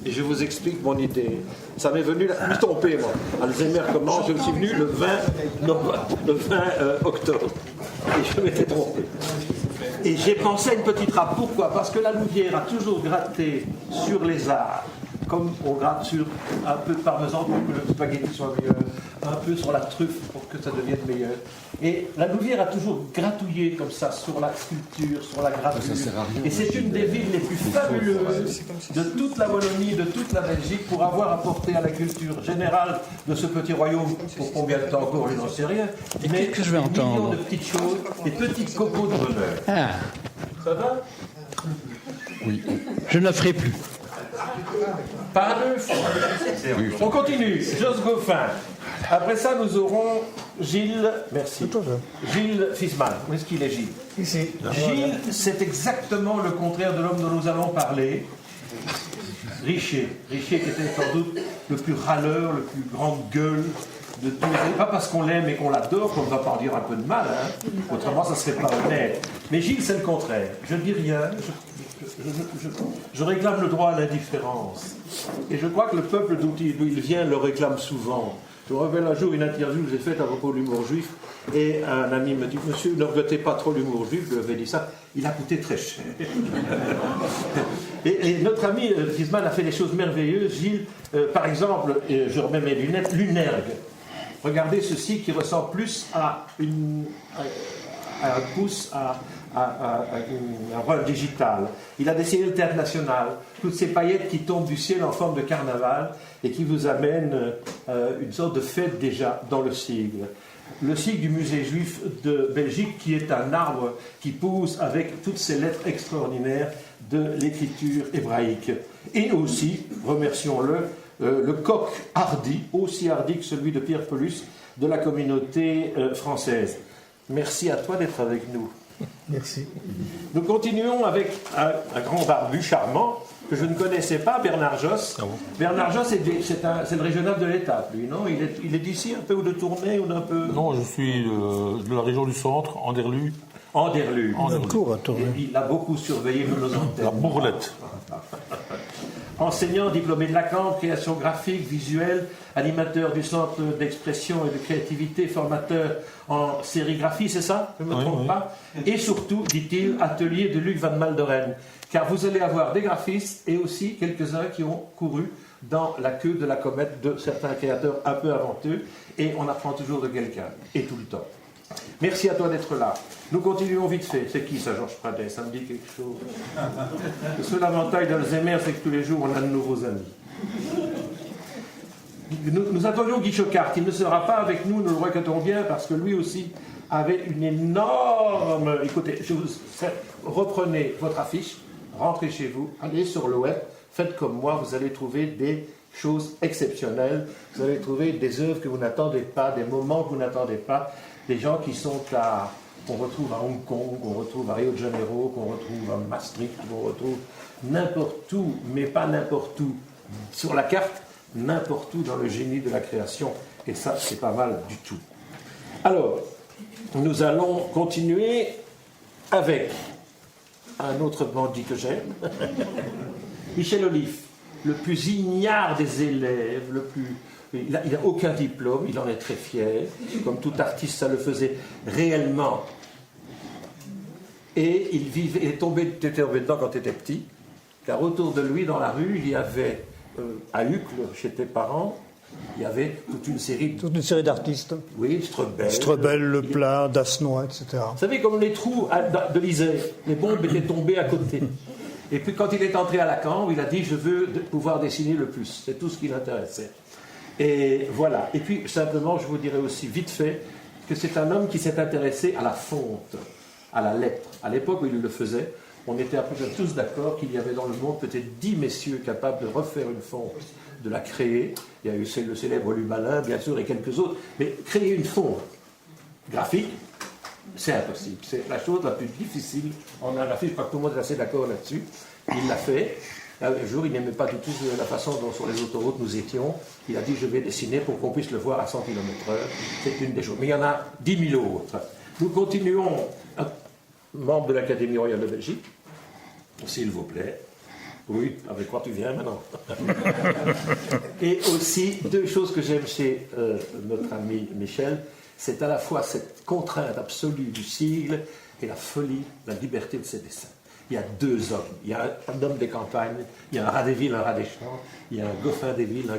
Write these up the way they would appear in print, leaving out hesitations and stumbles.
et je vous explique mon idée. Ça m'est venu mi trompé, moi. Alzheimer comment? Je me suis venu le 20 octobre. Et je m'étais trompé. Et j'ai pensé à une petite râpe. Pourquoi? Parce que la Louvière a toujours gratté sur les arts, comme on gratte sur un peu de parmesan pour que le spaghetti soit meilleur, un peu sur la truffe pour que ça devienne meilleur. Et la Louvière a toujours gratouillé comme ça sur la sculpture, sur la gravure. Et c'est une des villes les plus fabuleuses de toute la Wallonie, de toute la Belgique, pour avoir apporté à la culture générale de ce petit royaume, pour combien de temps encore, je n'en sais rien, mais que je vais des millions entendre de petites choses, des petits cocos de bonheur. Ah, Ça va? oui. Je ne la ferai plus. Par deux fois. On continue. Jos Goffin. Après ça, nous aurons Gilles. Merci. Gilles Fisman. Où est-ce qu'il est, Gilles? Ici. Gilles, c'est exactement le contraire de l'homme dont nous allons parler. Richer. Richer qui était sans doute le plus râleur, le plus grande gueule de tous. Pas parce qu'on l'aime et qu'on l'adore qu'on ne va pas en dire un peu de mal. Hein. Autrement, ça ne serait pas honnête. Mais Gilles, c'est le contraire. Je ne dis rien. Je réclame le droit à l'indifférence. Et je crois que le peuple d'où il vient le réclame souvent. Je me rappelle un jour une interview que j'ai faite à propos de l'humour juif, et un ami me dit: Monsieur, ne regrettez pas trop l'humour juif. Je lui avais dit ça. Il a coûté très cher. et notre ami Fisman a fait des choses merveilleuses. Gilles, par exemple, je remets mes lunettes, Lunergue. Regardez ceci qui ressemble plus à un pouce, à un rôle digital. Il a dessiné le théâtre national, toutes ces paillettes qui tombent du ciel en forme de carnaval et qui vous amènent une sorte de fête déjà dans le sigle. Le sigle du musée juif de Belgique, qui est un arbre qui pousse avec toutes ces lettres extraordinaires de l'écriture hébraïque. Et aussi, remercions-le, le coq hardi, aussi hardi que celui de Pierre Pelus, de la communauté française. Merci à toi d'être avec nous. Merci. Nous continuons avec un grand barbu charmant que je ne connaissais pas, Bernard Josse. Ah bon. Bernard Josse, c'est le régional de l'État, lui, non? Il est d'ici un peu, ou de Tournai, ou d'un peu... Non, je suis de la région du centre, Anderlu. Anderlu. Cours à tourner. Il a beaucoup surveillé nos antennes. La Bourlette. Enseignant, diplômé de Lacan, création graphique, visuelle, animateur du centre d'expression et de créativité, formateur en sérigraphie, c'est ça? Je ne me trompe pas. Et surtout, dit-il, atelier de Luc Van Malderen. Car vous allez avoir des graphistes et aussi quelques-uns qui ont couru dans la queue de la comète de certains créateurs un peu avanteux. Et on apprend toujours de quelqu'un, et tout le temps. Merci à toi d'être là. Nous continuons vite fait. C'est qui ça, Georges Pradet? Ça me dit quelque chose. Le seul avantage d'Alzheimer, c'est que tous les jours, on a de nouveaux amis. Nous attendions Guy Chocart. Il ne sera pas avec nous, nous le regrettons bien, parce que lui aussi avait une énorme... Écoutez, reprenez votre affiche, rentrez chez vous, allez sur le web, faites comme moi, vous allez trouver des choses exceptionnelles, vous allez trouver des œuvres que vous n'attendez pas, des moments que vous n'attendez pas, des gens qui sont qu'on retrouve à Hong Kong, qu'on retrouve à Rio de Janeiro, qu'on retrouve à Maastricht, qu'on retrouve n'importe où, mais pas n'importe où sur la carte, n'importe où dans le génie de la création. Et ça, c'est pas mal du tout. Alors, nous allons continuer avec un autre bandit que j'aime, Michel Olif, le plus ignare des élèves, le plus... Il n'a aucun diplôme, il en est très fier. Comme tout artiste, ça le faisait réellement. Et il était tombé dedans quand il était petit, car autour de lui, dans la rue, il y avait, à Uccle, chez tes parents, il y avait toute une série d'artistes. Oui, Strebel. Strebel, Leplat, Dasnois, etc. Vous savez, comme les trous de l'Isère, les bombes étaient tombées à côté. Et puis quand il est entré à Lacan, il a dit « je veux pouvoir dessiner le plus ». C'est tout ce qui l'intéressait. Et voilà. Et puis, simplement, je vous dirais aussi, vite fait, que c'est un homme qui s'est intéressé à la fonte, à la lettre. À l'époque où il le faisait, on était à peu près tous d'accord qu'il y avait dans le monde peut-être 10 messieurs capables de refaire une fonte, de la créer. Il y a eu le célèbre Lubalin, bien sûr, et quelques autres. Mais créer une fonte graphique, c'est impossible. C'est la chose la plus difficile en un graphiste. Je crois que tout le monde est assez d'accord là-dessus. Il l'a fait. Un jour, il n'aimait pas du tout la façon dont sur les autoroutes nous étions. Il a dit « je vais dessiner pour qu'on puisse le voir à 100 km/h ». C'est une des choses. Mais il y en a 10 000 autres. Nous continuons. Un membre de l'Académie royale de Belgique, s'il vous plaît. Oui, avec quoi tu viens maintenant? Et aussi, deux choses que j'aime chez notre ami Michel, c'est à la fois cette contrainte absolue du sigle et la folie, la liberté de ses dessins. Il y a deux hommes. Il y a un homme des campagnes, il y a un rat des villes, un rat des champs, il y a un goffin des villes,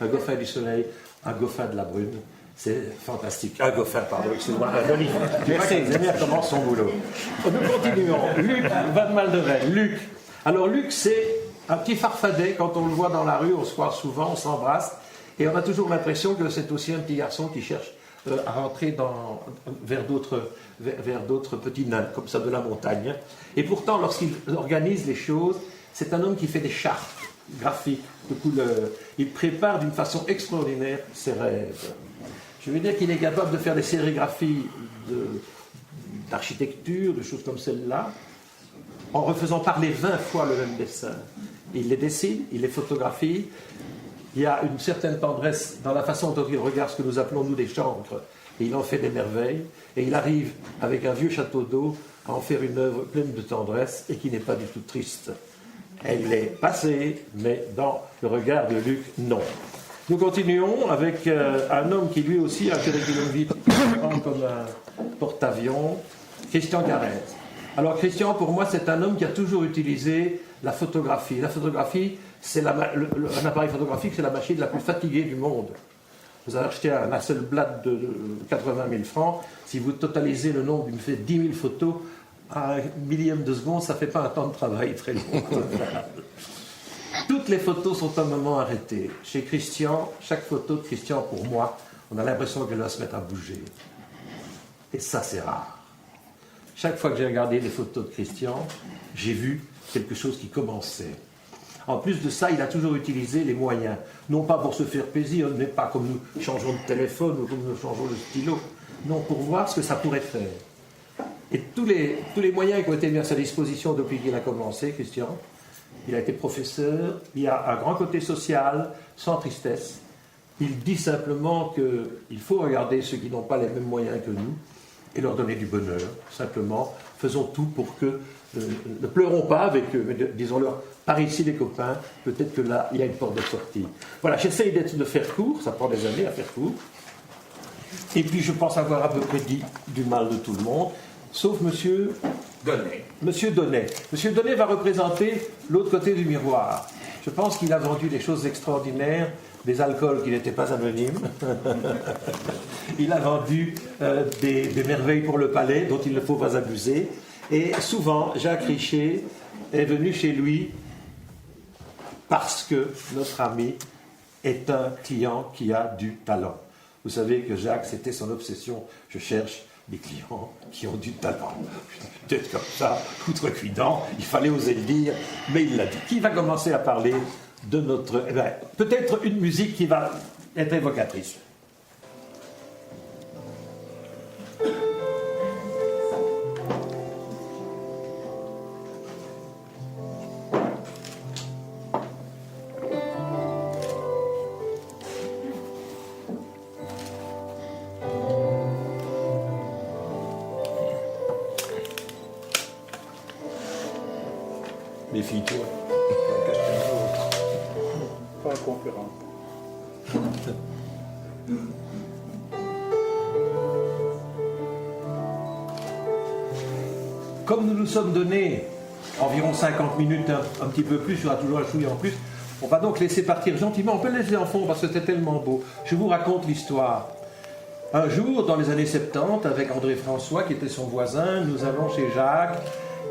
un goffin du soleil, un goffin de la brune. C'est fantastique. Un goffin, pardon, excusez-moi, un olive. Merci, Zémer commence son boulot. Nous continuons. Luc Van Malderen. Luc. Alors, Luc, c'est un petit farfadet. Quand on le voit dans la rue, on se croise souvent, on s'embrasse. Et on a toujours l'impression que c'est aussi un petit garçon qui cherche à rentrer vers d'autres petits nains, comme ça, de la montagne. Et pourtant, lorsqu'il organise les choses, c'est un homme qui fait des chartes graphiques, de couleurs. Il prépare d'une façon extraordinaire ses rêves. Je veux dire qu'il est capable de faire des sérigraphies d'architecture, de choses comme celle-là, en refaisant parler 20 fois le même dessin. Il les dessine, il les photographie. Il y a une certaine tendresse dans la façon dont il regarde ce que nous appelons, nous, des chancres. Et il en fait des merveilles. Et il arrive, avec un vieux château d'eau, à en faire une œuvre pleine de tendresse et qui n'est pas du tout triste. Elle est passée, mais dans le regard de Luc, non. Nous continuons avec un homme qui lui aussi a un curriculum vitae comme un porte-avions, Christian Carrez. Alors Christian, pour moi, c'est un homme qui a toujours utilisé la photographie. La photographie, c'est un appareil photographique, c'est la machine la plus fatiguée du monde. Vous avez acheté un Hasselblad de 80 000 francs. Si vous totalisez le nombre, il me fait 10 000 photos à un millième de seconde, ça ne fait pas un temps de travail très long. Toutes les photos sont un moment arrêté. Chez Christian, chaque photo de Christian, pour moi, on a l'impression qu'elle va se mettre à bouger. Et ça, c'est rare. Chaque fois que j'ai regardé les photos de Christian, j'ai vu quelque chose qui commençait. En plus de ça, il a toujours utilisé les moyens. Non pas pour se faire plaisir, mais pas comme nous changeons de téléphone ou comme nous changeons de stylo. Non, pour voir ce que ça pourrait faire. Et tous les moyens qui ont été mis à sa disposition depuis qu'il a commencé, Christian, il a été professeur, il y a un grand côté social, sans tristesse. Il dit simplement qu'il faut regarder ceux qui n'ont pas les mêmes moyens que nous et leur donner du bonheur. Simplement, faisons tout pour que... ne pleurons pas avec eux, mais disons-leur, par ici les copains, peut-être que là, il y a une porte de sortie. Voilà, j'essaye de faire court, ça prend des années à faire court. Et puis je pense avoir à peu près dit du mal de tout le monde, sauf Monsieur Donnet. Monsieur Donnet. Monsieur Donnet va représenter l'autre côté du miroir. Je pense qu'il a vendu des choses extraordinaires, des alcools qui n'étaient pas anonymes. Il a vendu des merveilles pour le palais dont il ne faut pas abuser. Et souvent, Jacques Richer est venu chez lui parce que notre ami est un client qui a du talent. Vous savez que Jacques, c'était son obsession. Je cherche des clients qui ont du talent. Peut-être comme ça, outrecuidant, il fallait oser le dire, mais il l'a dit. Qui va commencer à parler de notre... peut-être une musique qui va être évocatrice. Méfie-toi. Pas un concurrent. Comme nous nous sommes donné environ 50 minutes, un petit peu plus, il y aura toujours un chouïa en plus, on va donc laisser partir gentiment. On peut le laisser en fond parce que c'était tellement beau. Je vous raconte l'histoire. Un jour, dans les années 70, avec André François, qui était son voisin, nous allons chez Jacques.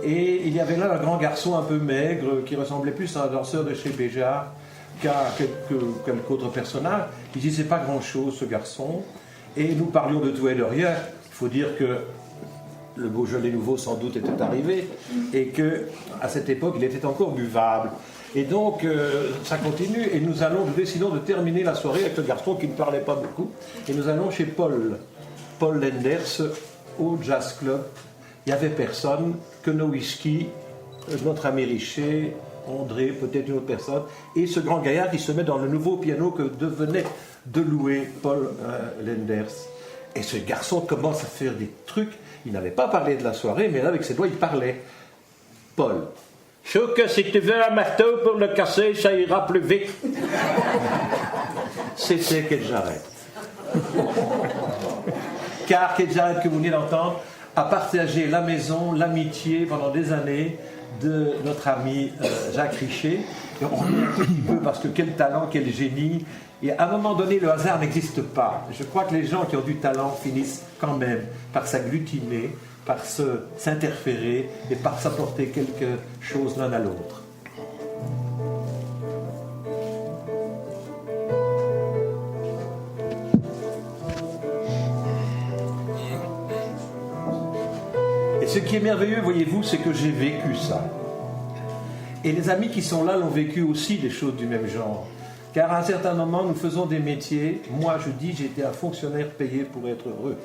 Et il y avait là un grand garçon un peu maigre qui ressemblait plus à un danseur de chez Béjart qu'à quelque autre personnage. Il disait pas grand-chose, ce garçon. Et nous parlions de tout et de rien. Il faut dire que le Beaujolais nouveau, sans doute, était arrivé et qu'à cette époque, il était encore buvable. Et donc, ça continue. Et nous décidons de terminer la soirée avec le garçon qui ne parlait pas beaucoup. Et nous allons chez Paul Lenders, au Jazz Club. Il n'y avait personne que nos whisky, notre ami Richer, André, peut-être une autre personne, et ce grand gaillard qui se met dans le nouveau piano que devenait de louer Paul Lenders. Et ce garçon commence à faire des trucs. Il n'avait pas parlé de la soirée, mais là, avec ses doigts, il parlait. Paul, Sauf que si tu veux un marteau pour le casser, ça ira plus vite. C'était Kedjaret. Car Kedjaret, que vous venez d'entendre, a partagé la maison, l'amitié pendant des années de notre ami Jacques Richer. Et on rit un petit peu parce que quel talent, quel génie. Et à un moment donné, le hasard n'existe pas. Je crois que les gens qui ont du talent finissent quand même par s'agglutiner, par s'interférer et par s'apporter quelque chose l'un à l'autre. Et ce qui est merveilleux, voyez-vous, c'est que j'ai vécu ça. Et les amis qui sont là l'ont vécu aussi, des choses du même genre. Car à un certain moment, nous faisons des métiers. Moi, je dis, j'étais un fonctionnaire payé pour être heureux.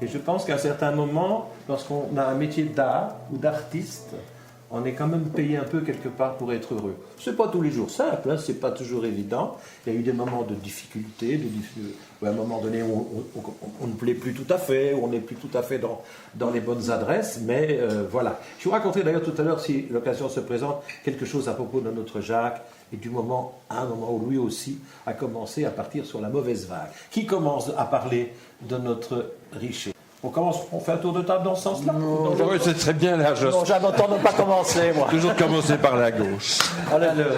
Et je pense qu'à un certain moment, lorsqu'on a un métier d'art ou d'artiste, on est quand même payé un peu quelque part pour être heureux. C'est pas tous les jours simple, hein, c'est pas toujours évident. Il y a eu des moments de difficulté, où à un moment donné, on ne plaît plus tout à fait, où on n'est plus tout à fait dans les bonnes adresses, mais voilà. Je vous raconterai d'ailleurs tout à l'heure, si l'occasion se présente, quelque chose à propos de notre Jacques, et à un moment où lui aussi a commencé à partir sur la mauvaise vague. Qui commence à parler de notre Richer? On fait un tour de table dans ce sens-là? Oui, c'est très bien là. Non, j'attends de ne pas commencer, moi. Toujours commencer par la gauche.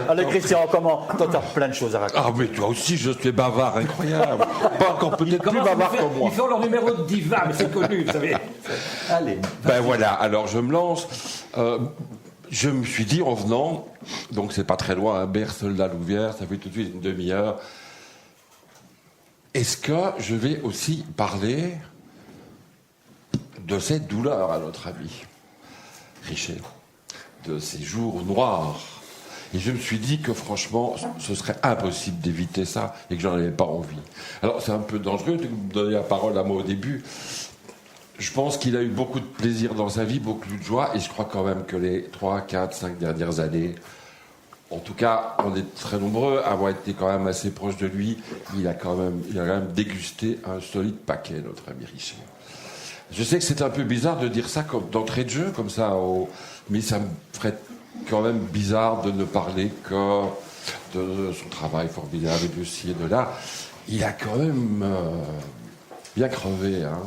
Allez, Christian, comment? Toi, t'as plein de choses à raconter. Ah, mais toi aussi, je suis bavard, incroyable. Pas encore peut-être plus bavard que moi. Ils font leur numéro de diva, mais c'est connu, vous savez. Allez. Ben voilà, alors je me lance. Je me suis dit en venant, donc c'est pas très loin, Berre, Soldat, Louvière, ça fait tout de suite une demi-heure. Est-ce que je vais aussi parler de cette douleur à notre ami Richer, de ces jours noirs? Et je me suis dit que franchement, ce serait impossible d'éviter ça et que j'en avais pas envie. Alors c'est un peu dangereux de me donner la parole à moi au début. Je pense qu'il a eu beaucoup de plaisir dans sa vie, beaucoup de joie, et je crois quand même que les 3, 4, 5 dernières années, en tout cas, on est très nombreux à avoir été quand même assez proches de lui. Il a quand même dégusté un solide paquet, notre ami Richer. Je sais que c'est un peu bizarre de dire ça comme d'entrée de jeu, comme ça, mais ça me ferait quand même bizarre de ne parler que de son travail formidable et de ci et de là. Il a quand même bien crevé, hein,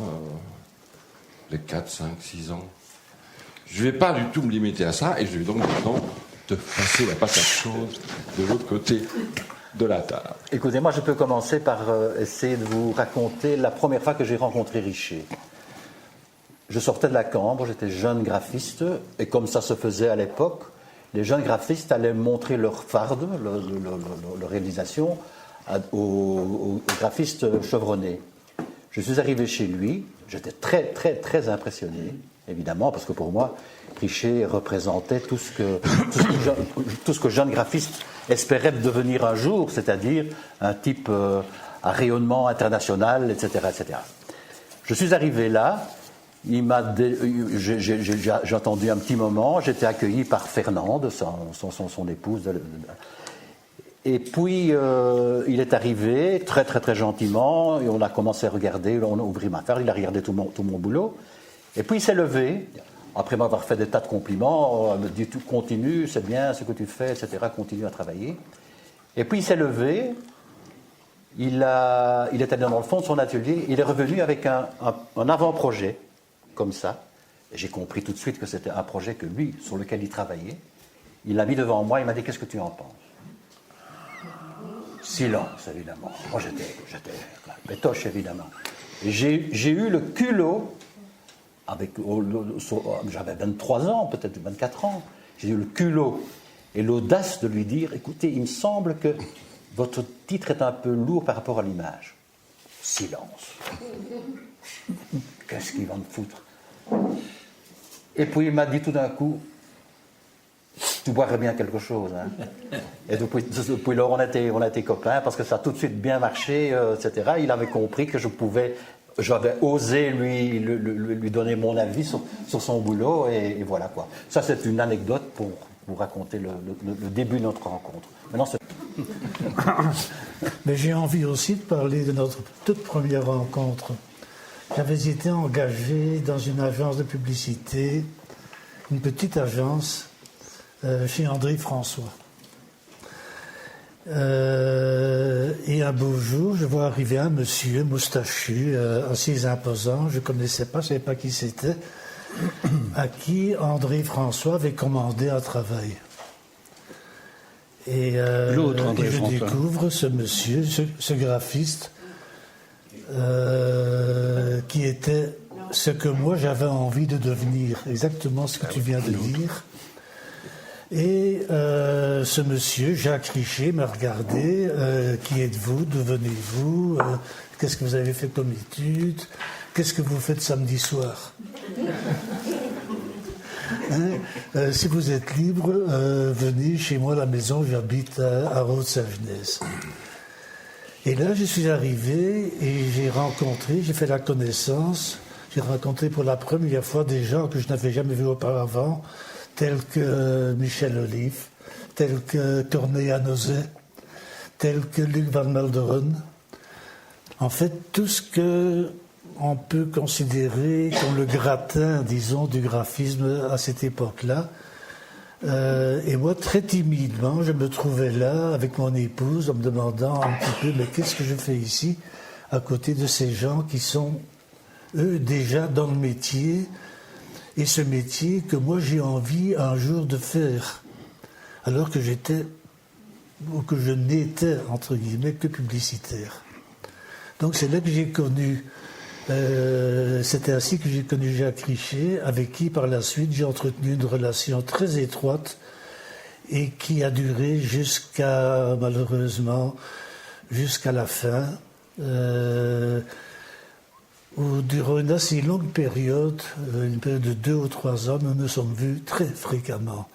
les 4, 5, 6 ans. Je ne vais pas du tout me limiter à ça, et je vais donc maintenant te passer la patate chaude de l'autre côté de la table. Écoutez, moi, je peux commencer par essayer de vous raconter la première fois que j'ai rencontré Richer. Je sortais de la Cambre, j'étais jeune graphiste, et comme ça se faisait à l'époque, les jeunes graphistes allaient montrer leur farde, leur réalisation, aux graphistes chevronnés. Je suis arrivé chez lui, j'étais très, très, très impressionné, évidemment, parce que pour moi, Richer représentait tout ce que jeune graphiste espérait devenir un jour, c'est-à-dire un type à rayonnement international, etc., etc. Je suis arrivé là. J'ai attendu un petit moment, j'étais accueilli par Fernande, son épouse. Et puis, il est arrivé très, très, très gentiment, et on a commencé à regarder, on a ouvert ma faire, il a regardé tout mon boulot. Et puis, il s'est levé, après m'avoir fait des tas de compliments, il me dit, tout continue, c'est bien ce que tu fais, etc., continue à travailler. Et puis, il s'est levé, il est allé dans le fond de son atelier, il est revenu avec un avant-projet, comme ça. Et j'ai compris tout de suite que c'était un projet que lui, sur lequel il travaillait. Il l'a mis devant moi, il m'a dit, qu'est-ce que tu en penses? Silence, évidemment. Moi, j'étais pétoche, évidemment. Et j'ai eu le culot, j'avais 23 ans, peut-être 24 ans, j'ai eu le culot et l'audace de lui dire, écoutez, il me semble que votre titre est un peu lourd par rapport à l'image. Silence. Qu'est-ce qu'ils vont me foutre? Et puis il m'a dit tout d'un coup, tu boirais bien quelque chose. Hein. Et depuis lors, on a été copains parce que ça a tout de suite bien marché, etc. Il avait compris que j'avais osé lui donner mon avis sur son boulot, et voilà quoi. Ça, c'est une anecdote pour vous raconter le début de notre rencontre. Maintenant, Mais j'ai envie aussi de parler de notre toute première rencontre. J'avais été engagé dans une agence de publicité, une petite agence chez André François. Et un beau jour, je vois arriver un monsieur moustachu, assez imposant, je ne connaissais pas, je ne savais pas qui c'était, à qui André François avait commandé un travail. Et L'autre André je François. découvre ce monsieur, ce graphiste, qui était ce que moi j'avais envie de devenir, exactement ce que tu viens de dire. Et ce monsieur, Jacques Richer, m'a regardé. Qui êtes-vous? D'où venez-vous? Qu'est-ce que vous avez fait comme études? Qu'est-ce que vous faites samedi soir? Si vous êtes libre, venez chez moi à la maison, j'habite à Haute-Sagenès. Et là, je suis arrivé et j'ai fait la connaissance, j'ai rencontré pour la première fois des gens que je n'avais jamais vus auparavant, tels que Michel Olive, tels que Corneille Anozet, tels que Luc Van Melderen. En fait, tout ce que on peut considérer comme le gratin, disons, du graphisme à cette époque-là. Et moi, très timidement, je me trouvais là avec mon épouse en me demandant un petit peu, mais qu'est-ce que je fais ici, à côté de ces gens qui sont, eux, déjà dans le métier, et ce métier que moi j'ai envie un jour de faire, alors que je n'étais, entre guillemets, que publicitaire. Donc c'est là que j'ai connu, c'était ainsi que j'ai connu Jacques Richer, avec qui par la suite j'ai entretenu une relation très étroite et qui a duré malheureusement, jusqu'à la fin, où durant une assez longue période, une période de 2 ou 3 ans, nous nous sommes vus très fréquemment.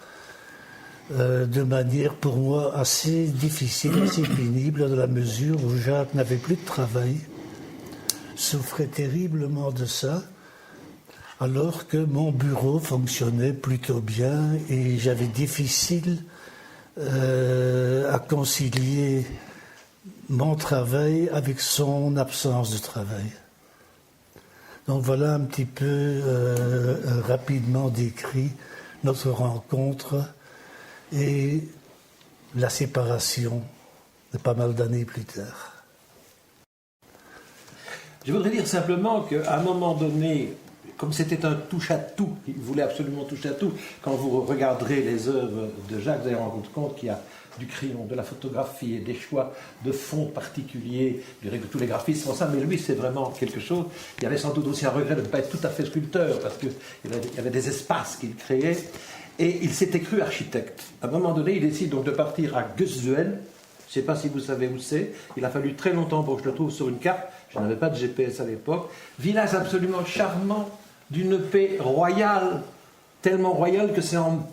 De manière pour moi assez difficile, assez pénible, dans la mesure où Jacques n'avait plus de travail, souffrait terriblement de ça, alors que mon bureau fonctionnait plutôt bien et j'avais difficile à concilier mon travail avec son absence de travail. Donc voilà un petit peu rapidement décrit notre rencontre et la séparation de pas mal d'années plus tard. Je voudrais dire simplement qu'à un moment donné, comme c'était un touche-à-tout, il voulait absolument touche-à-tout, quand vous regarderez les œuvres de Jacques, vous allez vous rendre compte qu'il y a du crayon, de la photographie et des choix de fonds particuliers. Je dirais que tous les graphistes font ça, mais lui, c'est vraiment quelque chose. Il y avait sans doute aussi un regret de ne pas être tout à fait sculpteur, parce qu'il y avait des espaces qu'il créait, et il s'était cru architecte. À un moment donné, il décide donc de partir à Göszuel. Je ne sais pas si vous savez où c'est. Il a fallu très longtemps pour que je le trouve sur une carte. Je n'avais pas de GPS à l'époque. Village absolument charmant, d'une paix royale, tellement royale que c'est en...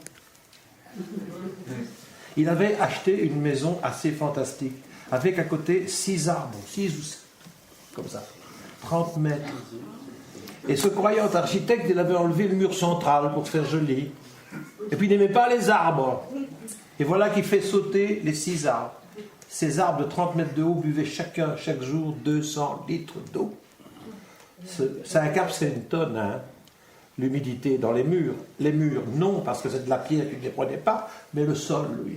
Il avait acheté une maison assez fantastique, avec à côté 6 arbres, 6 ou 7, comme ça, 30 mètres. Et ce croyant architecte, il avait enlevé le mur central pour faire joli. Et puis il n'aimait pas les arbres. Et voilà qu'il fait sauter les 6 arbres. Ces arbres de 30 mètres de haut buvaient chacun, chaque jour, 200 litres d'eau. C'est un cap, c'est une tonne, hein. L'humidité dans les murs. Les murs, non, parce que c'est de la pierre qui ne les prenait pas, mais le sol, oui.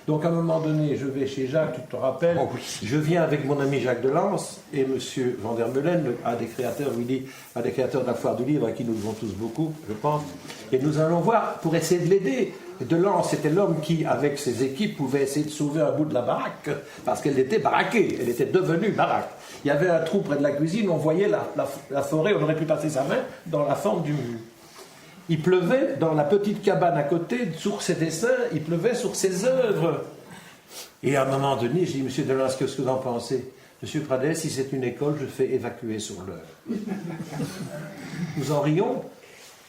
Donc à un moment donné, je vais chez Jacques, tu te rappelles, je viens avec mon ami Jacques Delance et M. Van der Meulen, un des créateurs de la Foire du Livre, à qui nous devons tous beaucoup, je pense, et nous allons voir pour essayer de l'aider. Delance, c'était l'homme qui, avec ses équipes, pouvait essayer de sauver un bout de la baraque, parce qu'elle était baraquée, elle était devenue baraque. Il y avait un trou près de la cuisine, on voyait la forêt, on aurait pu passer sa main dans la forme du mur. Il pleuvait dans la petite cabane à côté, sur ses dessins, il pleuvait sur ses œuvres. Et à un moment donné, j'ai dit, Monsieur Delance, qu'est-ce que vous en pensez? Monsieur Pradès, si c'est une école, je fais évacuer sur l'heure. Nous en rions.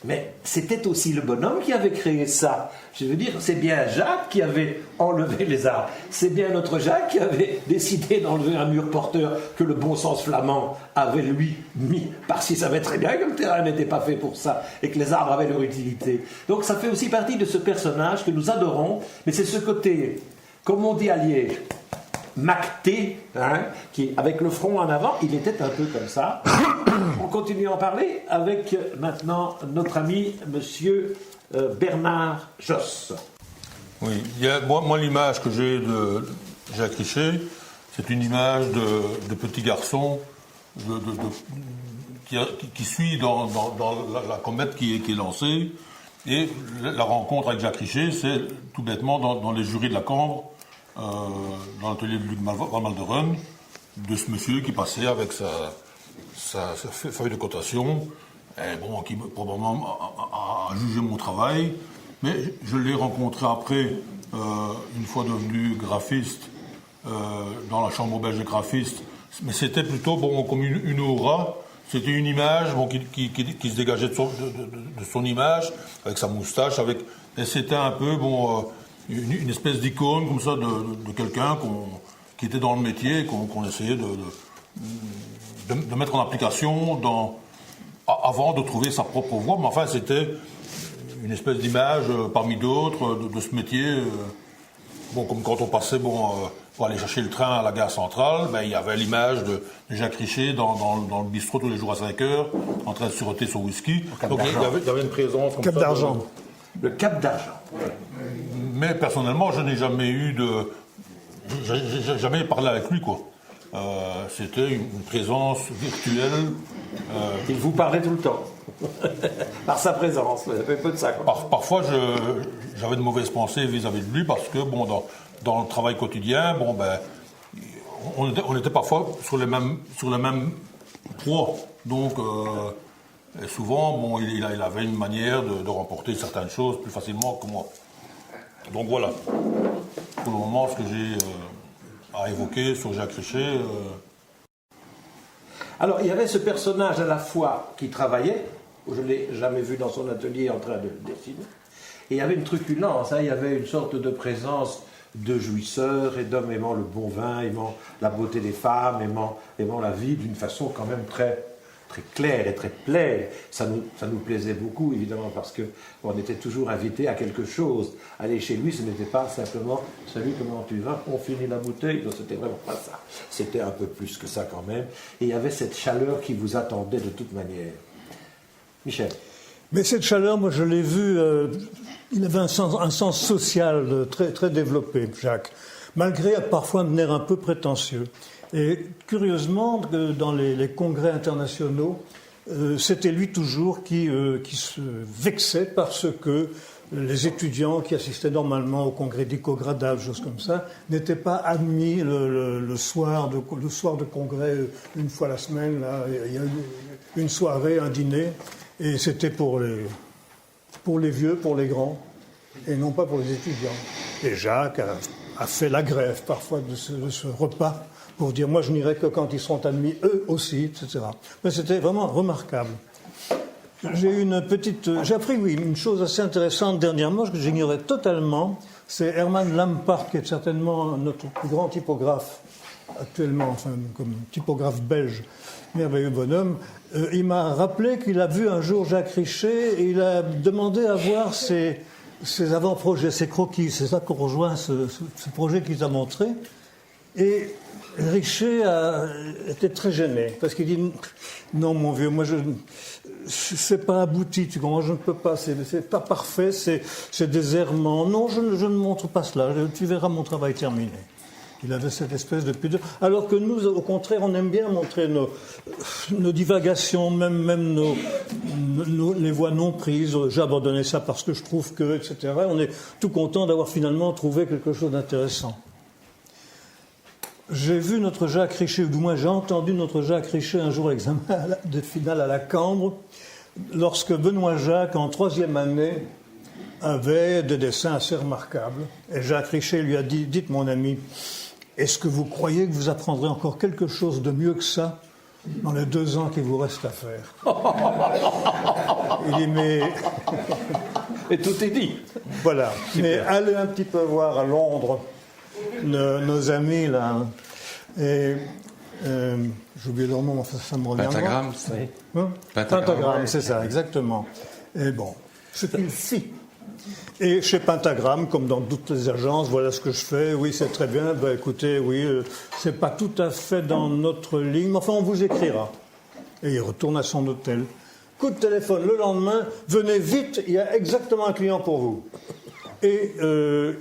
Mais c'était aussi le bonhomme qui avait créé ça. Je veux dire, c'est bien Jacques qui avait enlevé les arbres. C'est bien notre Jacques qui avait décidé d'enlever un mur porteur que le bon sens flamand avait lui mis. Parce qu'il savait très bien que le terrain n'était pas fait pour ça et que les arbres avaient leur utilité. Donc ça fait aussi partie de ce personnage que nous adorons. Mais c'est ce côté, comme on dit à Liège, macté, hein, qui, avec le front en avant, il était un peu comme ça. On continue à en parler avec maintenant notre ami Monsieur Bernard Josse. Oui, moi l'image que j'ai de Jacques Richer, c'est une image de petit garçon qui suit dans la comète qui est lancée. Et la rencontre avec Jacques Richer, c'est tout bêtement dans les jurys de la Cambre, dans l'atelier de Luc Van Malderen, de ce monsieur qui passait avec sa feuille de cotation, et bon, qui probablement a jugé mon travail. Mais je l'ai rencontré après, une fois devenu graphiste, dans la chambre belge des graphistes. Mais c'était plutôt comme une aura. C'était une image qui se dégageait de son image, avec sa moustache, et c'était un peu une espèce d'icône comme ça de quelqu'un qui était dans le métier, qu'on essayait de mettre en application avant de trouver sa propre voie. Mais enfin, c'était une espèce d'image parmi d'autres de ce métier. Comme quand on passait pour aller chercher le train à la gare centrale, il y avait l'image de Jacques Richer dans le bistrot tous les jours à 5 heures, en train de siroter son whisky. Donc il y avait une présence comme Cap ça. d'argent. Le cap d'argent. Mais personnellement, je n'ai jamais j'ai jamais parlé avec lui, quoi. C'était une présence virtuelle. Il vous parlait tout le temps. Par sa présence. Il y avait peu de ça, quoi. Parfois, j'avais de mauvaises pensées vis-à-vis de lui parce que, dans le travail quotidien, on était parfois sur les mêmes proies. Donc, et souvent, il avait une manière de remporter certaines choses plus facilement que moi. Donc voilà, pour le moment, ce que j'ai à évoquer sur Jacques Richer. Alors, il y avait ce personnage à la fois qui travaillait, je ne l'ai jamais vu dans son atelier en train de le dessiner, et il y avait une truculence, il y avait une sorte de présence de jouisseur et d'homme aimant le bon vin, aimant la beauté des femmes, aimant la vie d'une façon quand même très, très claire et très pleine. Ça nous plaisait beaucoup, évidemment, parce qu'on était toujours invité à quelque chose. Aller chez lui, ce n'était pas simplement « Salut, comment tu vas? On finit la bouteille ?» Non, c'était vraiment pas ça. C'était un peu plus que ça quand même. Et il y avait cette chaleur qui vous attendait de toute manière. Michel. Mais cette chaleur, moi je l'ai vue, il avait un sens social très, très développé, Jacques, malgré parfois un air un peu prétentieux. Et curieusement, dans les congrès internationaux, c'était lui toujours qui se vexait parce que les étudiants qui assistaient normalement au congrès d'Icogradal, choses comme ça, n'étaient pas admis le soir de congrès, une fois la semaine. Là, il y a une soirée, un dîner, et c'était pour les vieux, pour les grands, et non pas pour les étudiants. Et Jacques a fait la grève parfois de ce repas pour dire « moi je n'irai que quand ils seront admis, eux aussi », etc. Mais c'était vraiment remarquable. J'ai appris, une chose assez intéressante dernièrement, que j'ignorais totalement, c'est Herman Lampart, qui est certainement notre plus grand typographe actuellement, enfin comme typographe belge, merveilleux bonhomme. Il m'a rappelé qu'il a vu un jour Jacques Richer et il a demandé à voir ses avant-projets, ses croquis. C'est ça qu'on rejoint ce projet qu'il t'a montré. Et Richer était très gêné parce qu'il dit « Non, mon vieux, moi c'est pas abouti, tu comprends, je ne peux pas, c'est pas parfait, c'est des errements. Non, je ne montre pas cela, tu verras mon travail terminé. » Il avait cette espèce de pudeur. Alors que nous, au contraire, on aime bien montrer nos divagations, même les voies non prises. J'ai abandonné ça parce que je trouve que, etc. On est tout content d'avoir finalement trouvé quelque chose d'intéressant. J'ai vu notre Jacques Richer, ou du moins j'ai entendu notre Jacques Richer un jour à l'examen de finale à la Cambre, lorsque Benoît Jacques, en 3e année, avait des dessins assez remarquables. Et Jacques Richer lui a dit « Dites mon ami, est-ce que vous croyez que vous apprendrez encore quelque chose de mieux que ça dans les 2 ans qu'il vous reste à faire ?» Il dit « Mais... » Et tout est dit. Voilà. Super. Mais allez un petit peu voir à Londres nos amis, là. Et... j'ai oublié leur nom, ça me revient. Pentagramme, Pentagramme, c'est ça, exactement. Et bon, ce qu'il fit. Et chez Pentagramme, comme dans toutes les agences, voilà ce que je fais. Oui, c'est très bien. Ben, écoutez, oui, c'est pas tout à fait dans notre ligne, mais enfin, on vous écrira. Et il retourne à son hôtel. Coup de téléphone le lendemain, venez vite, il y a exactement un client pour vous. Et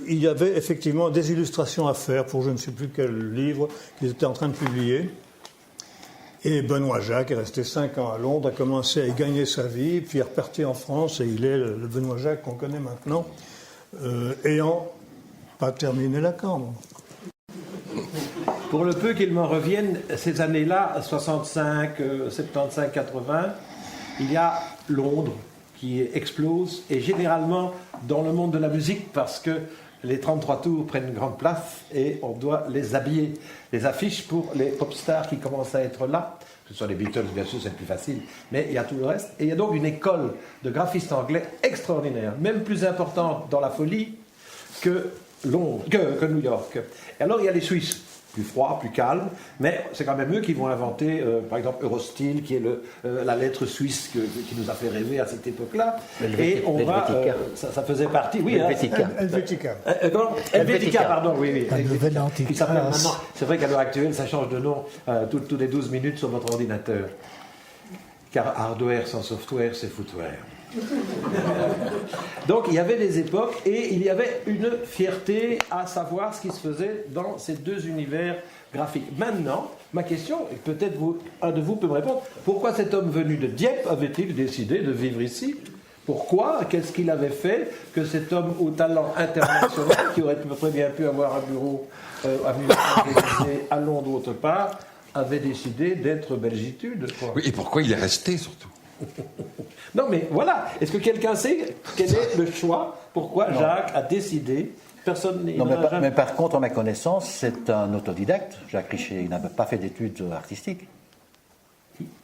il y avait effectivement des illustrations à faire pour je ne sais plus quel livre qu'ils étaient en train de publier. Et Benoît Jacques est resté 5 ans à Londres, a commencé à y gagner sa vie, puis est reparti en France, et il est le Benoît Jacques qu'on connaît maintenant, ayant pas terminé la Cambre. Pour le peu qu'il m'en revienne, ces années-là, 65, 75, 80, il y a Londres qui explose, et généralement dans le monde de la musique, parce que les 33 tours prennent une grande place et on doit les habiller. Les affiches pour les pop stars qui commencent à être là, ce sont les Beatles, bien sûr, c'est le plus facile, mais il y a tout le reste. Et il y a donc une école de graphistes anglais extraordinaire, même plus importante dans la folie que Londres, que New York. Et alors il y a les Suisses, plus froids, plus calmes, mais c'est quand même eux qui vont inventer, par exemple, Eurostyle, qui est la lettre suisse qui nous a fait rêver à cette époque-là. Et on va, ça faisait partie, oui. Helvetica. Helvetica. Helvetica, pardon, oui. La nouvelle antiquaire. Qui s'appelle maintenant. C'est vrai qu'à l'heure actuelle, ça change de nom tous les 12 minutes sur votre ordinateur. Car hardware sans software, c'est footwear. Donc il y avait des époques et il y avait une fierté à savoir ce qui se faisait dans ces deux univers graphiques. Maintenant, ma question, et peut-être un de vous peut me répondre, pourquoi cet homme venu de Dieppe avait-il décidé de vivre ici ? Pourquoi ? Qu'est-ce qu'il avait fait que cet homme au talent international, qui aurait très bien pu avoir un bureau à Londres ou autre part, avait décidé d'être belgitude, quoi. Oui, et pourquoi il est resté surtout? Non, mais voilà. Est-ce que quelqu'un sait quel est le choix? Pourquoi Jacques a décidé? Personne Non, mais par contre, à ma connaissance, c'est un autodidacte, Jacques Richer. Il n'a pas fait d'études artistiques.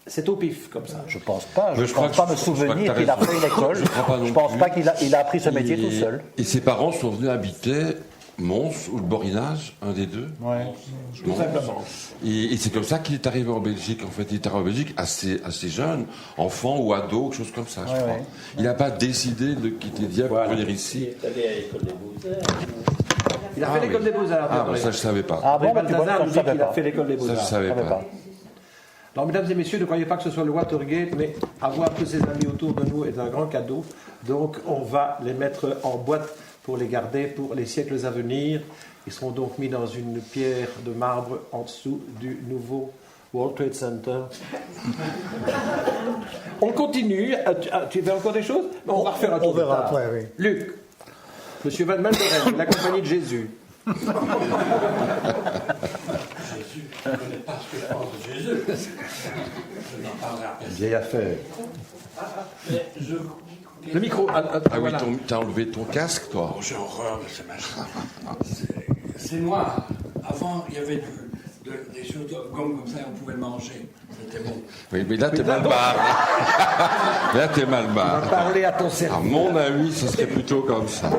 C'est au pif, comme ça. Je pense pas. Je ne pense pas me souvenir qu'il a fait une école. Je ne pense pas qu'il a appris ce métier tout seul. Et ses parents sont venus habiter Mons ou le Borinage, un des deux. Ouais. Tout simplement. Et c'est comme ça qu'il est arrivé en Belgique. En fait, il est arrivé en Belgique assez jeune, enfant ou ado, quelque chose comme ça, je crois. Ouais. Il n'a pas décidé de quitter Dieppe pour venir ici. Il est allé à l'école des Beaux-Arts. Il a fait l'école des Beaux-Arts. Ah, ça, je ne savais pas. Ah bon, Balthazar nous dit qu'il a fait l'école des Ça, je Beaux-Arts. ne savais pas. Alors, mesdames et messieurs, ne croyez pas que ce soit le Watergate, mais avoir tous ces amis autour de nous est un grand cadeau. Donc, on va les mettre en boîte pour les garder pour les siècles à venir. Ils seront donc mis dans une pierre de marbre en dessous du nouveau World Trade Center. On continue. Tu veux encore des choses? On va refaire un tour. On verra après, oui. Luc, Monsieur Van Malderen, la compagnie de Jésus. Jésus, je ne connais pas ce que je pense de Jésus. Je n'en parlerai à personne. Vieille affaire. Mais Le micro. Ah oui, voilà. t'as enlevé ton casque, toi. j'ai horreur de ces machins. C'est noir. Avant, il y avait des choses de gomme comme ça et on pouvait le manger. C'était bon. Oui, mais là, t'es mal barré. Là, t'es mal On va barré. parler à ton À service. mon avis, ce serait plutôt comme ça.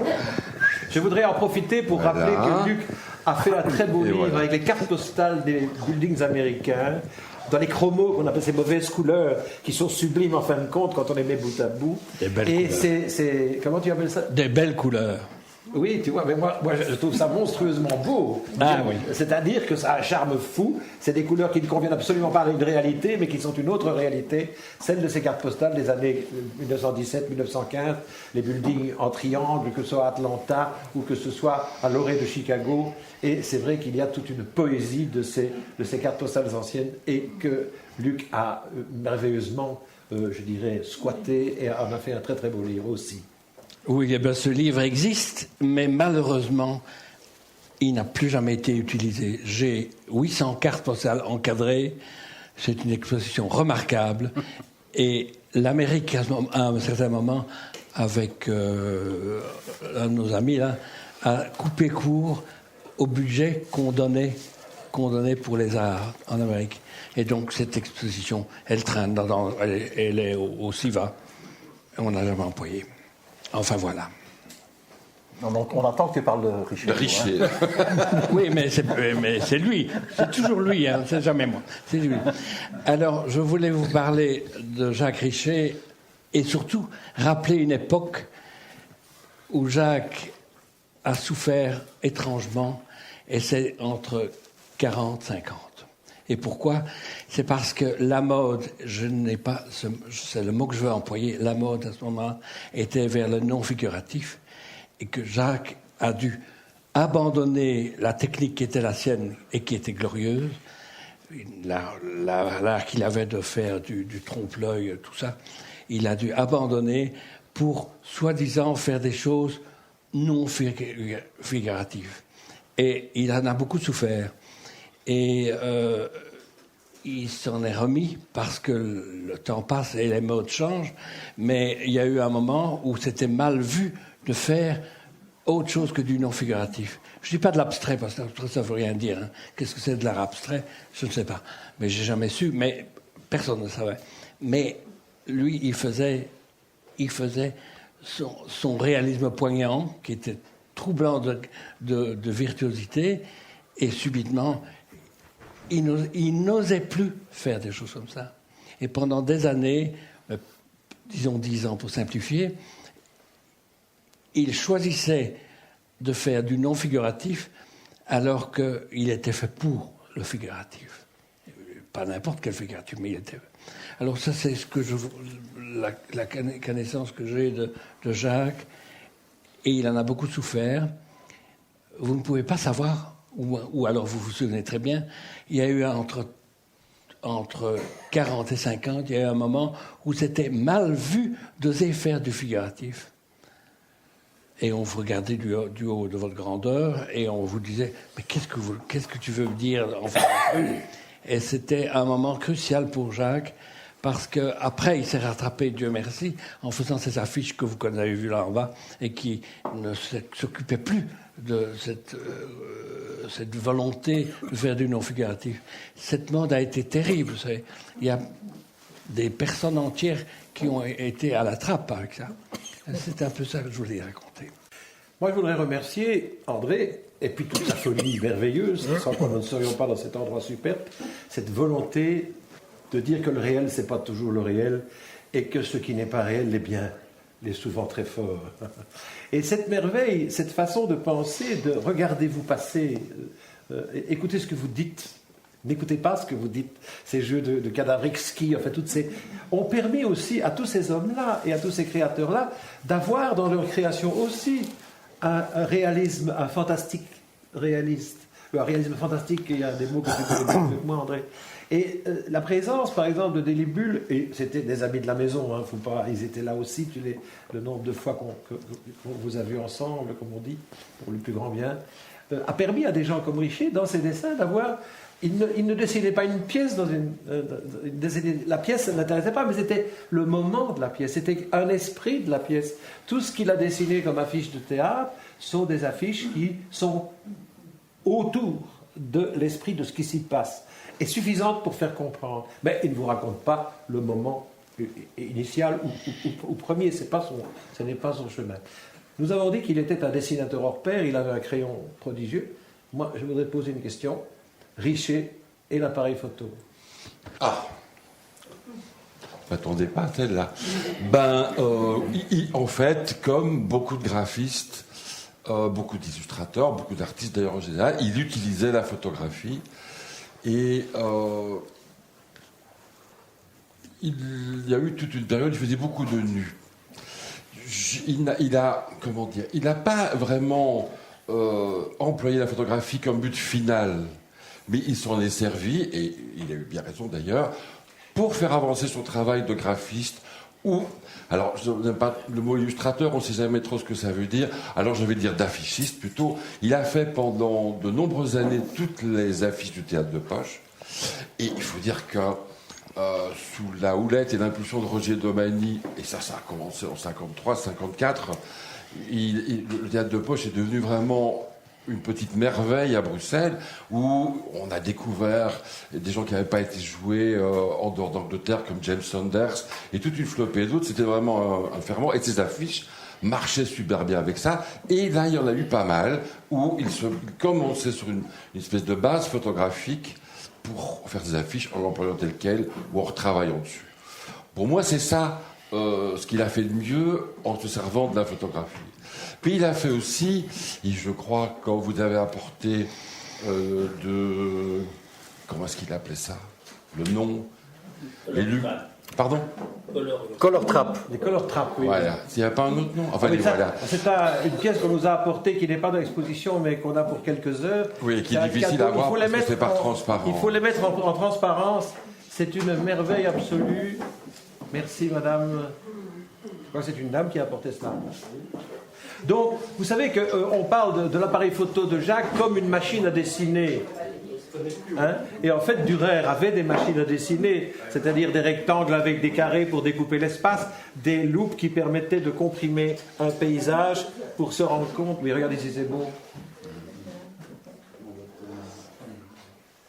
Je voudrais en profiter pour Voilà. rappeler que Luc a fait un très beau Et livre voilà. avec les cartes postales des buildings américains, dans les chromos qu'on appelle ces mauvaises couleurs, qui sont sublimes en fin de compte quand on les met bout à bout. Des belles Et couleurs. c'est comment tu appelles ça? Des belles couleurs. Oui, tu vois, mais moi je trouve ça monstrueusement beau. Ah oui. C'est-à-dire que ça a un charme fou. C'est des couleurs qui ne conviennent absolument pas à une réalité, mais qui sont une autre réalité, celle de ces cartes postales des années 1917-1915, les buildings en triangle, que ce soit à Atlanta ou que ce soit à l'orée de Chicago. Et c'est vrai qu'il y a toute une poésie de ces cartes postales anciennes et que Luc a merveilleusement, je dirais, squatté et en a fait un très très beau livre aussi. Oui, eh bien, ce livre existe, mais malheureusement, il n'a plus jamais été utilisé. J'ai 800 cartes postales encadrées. C'est une exposition remarquable. Et l'Amérique, à un certain moment, avec un de nos amis, là, a coupé court au budget qu'on donnait pour les arts en Amérique. Et donc, cette exposition, elle traîne, elle est au SIVA. On n'a jamais employé. Enfin, voilà. On entend que tu parles de Richer. De Richer. Oui, mais c'est lui. C'est toujours lui, hein, c'est jamais moi. C'est lui. Alors, je voulais vous parler de Jacques Richer et surtout rappeler une époque où Jacques a souffert étrangement, et c'est entre 40 et 50. Et pourquoi? C'est parce que la mode, c'est le mot que je veux employer, la mode à ce moment était vers le non figuratif. et que Jacques a dû abandonner la technique qui était la sienne et qui était glorieuse, l'art qu'il avait de faire du trompe-l'œil, tout ça, il a dû abandonner pour, soi-disant, faire des choses non figuratives. Et il en a beaucoup souffert. Et il s'en est remis parce que le temps passe et les modes changent, mais il y a eu un moment où c'était mal vu de faire autre chose que du non figuratif. Je ne dis pas de l'abstrait, parce que l'abstrait, ça ne veut rien dire. Hein. Qu'est-ce que c'est de l'art abstrait? Je ne sais pas. Mais j'ai jamais su, mais personne ne savait. Mais lui, il faisait son réalisme poignant, qui était troublant de virtuosité, et subitement, il n'osait plus faire des choses comme ça. Et pendant des années, disons 10 ans pour simplifier, il choisissait de faire du non-figuratif alors qu'il était fait pour le figuratif. Pas n'importe quel figuratif, mais il était... Alors ça, c'est ce que la connaissance que j'ai de Jacques, et il en a beaucoup souffert. Vous ne pouvez pas savoir, ou alors vous vous souvenez très bien, il y a eu entre 40 et 50, il y a eu un moment où c'était mal vu d'oser faire du figuratif. Et on vous regardait du haut de votre grandeur et on vous disait « Mais qu'est-ce que tu veux me dire en fait ?» Et c'était un moment crucial pour Jacques parce qu'après, il s'est rattrapé, Dieu merci, en faisant ces affiches que vous avez vues là en bas et qui ne s'occupaient plus de cette volonté de faire du non-figuratif. Cette mode a été terrible. Il y a des personnes entières qui ont été à la trappe avec ça. C'est un peu ça que je voulais raconter. Moi, je voudrais remercier André, et puis toute sa folie merveilleuse, sans quoi nous ne serions pas dans cet endroit superbe, cette volonté de dire que le réel, c'est pas toujours le réel, et que ce qui n'est pas réel l'est bien, l'est souvent très fort. Et cette merveille, cette façon de penser, de regardez-vous passer, écoutez ce que vous dites, n'écoutez pas ce que vous dites, ces jeux de cadavres exquis, enfin, ont permis aussi à tous ces hommes-là et à tous ces créateurs-là d'avoir dans leur création aussi un réalisme, un fantastique réaliste. Un réalisme fantastique, il y a des mots que tu connais mieux que moi, André. Et la présence, par exemple, de Delibule, et c'était des amis de la maison, hein, faut pas, ils étaient là aussi, le nombre de fois qu'on vous a vus ensemble, comme on dit, pour le plus grand bien, a permis à des gens comme Richer, dans ses dessins, d'avoir... Il ne dessinait pas une pièce la pièce ne l'intéressait pas, mais c'était le moment de la pièce, c'était un esprit de la pièce. Tout ce qu'il a dessiné comme affiches de théâtre sont des affiches qui sont autour de l'esprit de ce qui s'y passe, et suffisantes pour faire comprendre. Mais il ne vous raconte pas le moment initial ou premier, ce n'est pas son chemin. Nous avons dit qu'il était un dessinateur hors pair, il avait un crayon prodigieux. Moi, je voudrais poser une question. Richer et l'appareil photo. Ah, je m'attendais pas à celle-là. En fait, comme beaucoup de graphistes, beaucoup d'illustrateurs, beaucoup d'artistes d'ailleurs en général, il utilisait la photographie et il y a eu toute une période où il faisait beaucoup de nus. Il n'a pas vraiment employé la photographie comme but final. Mais il s'en est servi, et il a eu bien raison d'ailleurs, pour faire avancer son travail de graphiste, alors je n'aime pas le mot illustrateur, on ne sait jamais trop ce que ça veut dire, alors je vais dire d'affichiste plutôt. Il a fait pendant de nombreuses années toutes les affiches du théâtre de poche, et il faut dire que sous la houlette et l'impulsion de Roger Domany, et ça a commencé en 53, 54, le théâtre de poche est devenu vraiment... une petite merveille à Bruxelles où on a découvert des gens qui n'avaient pas été joués en dehors d'Angleterre comme James Saunders et toute une flopée d'autres. C'était vraiment un ferment et ces affiches marchaient super bien avec ça. Et là, il y en a eu pas mal où ils se commençaient sur une espèce de base photographique pour faire des affiches en l'employant tel quel ou en retravaillant dessus. Pour moi, c'est ça ce qu'il a fait de mieux en se servant de la photographie. Puis il a fait aussi, et je crois quand vous avez apporté comment est-ce qu'il appelait ça? Le nom Pardon? Color Trap. Des color traps, oui. Voilà. S'il n'y a pas un autre nom. Enfin, Ah oui, ça, voilà. c'est une pièce qu'on nous a apportée qui n'est pas dans l'exposition mais qu'on a pour quelques heures. Oui, qui est C'est un difficile cadeau. à voir parce que c'est pas transparent. Il faut les mettre en transparence. C'est une merveille absolue. Merci madame. Je crois que c'est une dame qui a apporté cela. Donc, vous savez qu'on parle de l'appareil photo de Jacques comme une machine à dessiner. Hein? Et en fait, Dürer avait des machines à dessiner, c'est-à-dire des rectangles avec des carrés pour découper l'espace, des loupes qui permettaient de comprimer un paysage pour se rendre compte. Mais regardez si c'est beau.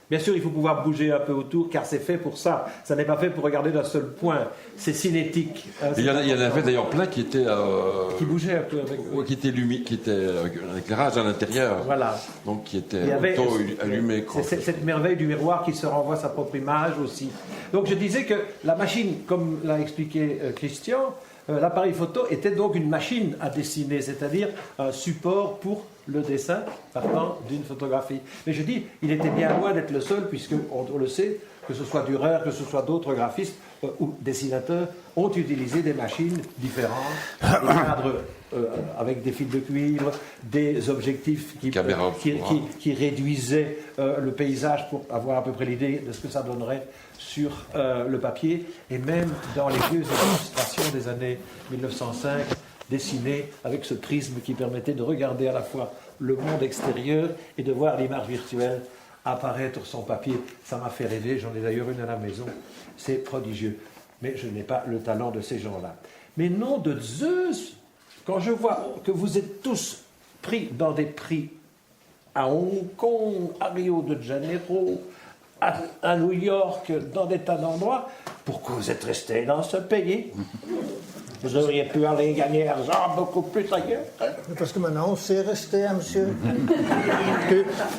Bien sûr, il faut pouvoir bouger un peu autour, car c'est fait pour ça. Ça n'est pas fait pour regarder d'un seul point. C'est cinétique. Hein, Il y en avait d'ailleurs plein qui étaient qui bougeait un peu avec. qui étaient avec un éclairage à l'intérieur. Voilà. Donc qui étaient Il y avait auto-allumés. c'est cette merveille du miroir qui se renvoie sa propre image aussi. Donc je disais que la machine, comme l'a expliqué Christian, l'appareil photo était donc une machine à dessiner, c'est-à-dire un support pour le dessin partant d'une photographie. Mais je dis, il était bien loin d'être le seul, puisque on le sait, que ce soit Dürer, que ce soit d'autres graphistes ou dessinateurs, ont utilisé des machines différentes, des cadres avec des fils de cuivre, des objectifs qui réduisaient le paysage pour avoir à peu près l'idée de ce que ça donnerait sur le papier, et même dans les vieux illustrations des années 1905, dessinées avec ce prisme qui permettait de regarder à la fois le monde extérieur et de voir l'image virtuelle apparaître sur son papier. Ça m'a fait rêver, j'en ai d'ailleurs une à la maison, c'est prodigieux. Mais je n'ai pas le talent de ces gens-là. Mais nom de Zeus, quand je vois que vous êtes tous pris dans des prix à Hong Kong, à Rio de Janeiro, à New York, dans des tas d'endroits, pourquoi vous êtes restés dans ce pays? Vous auriez pu aller gagner argent beaucoup plus ailleurs. Parce que maintenant, on sait rester, hein, monsieur.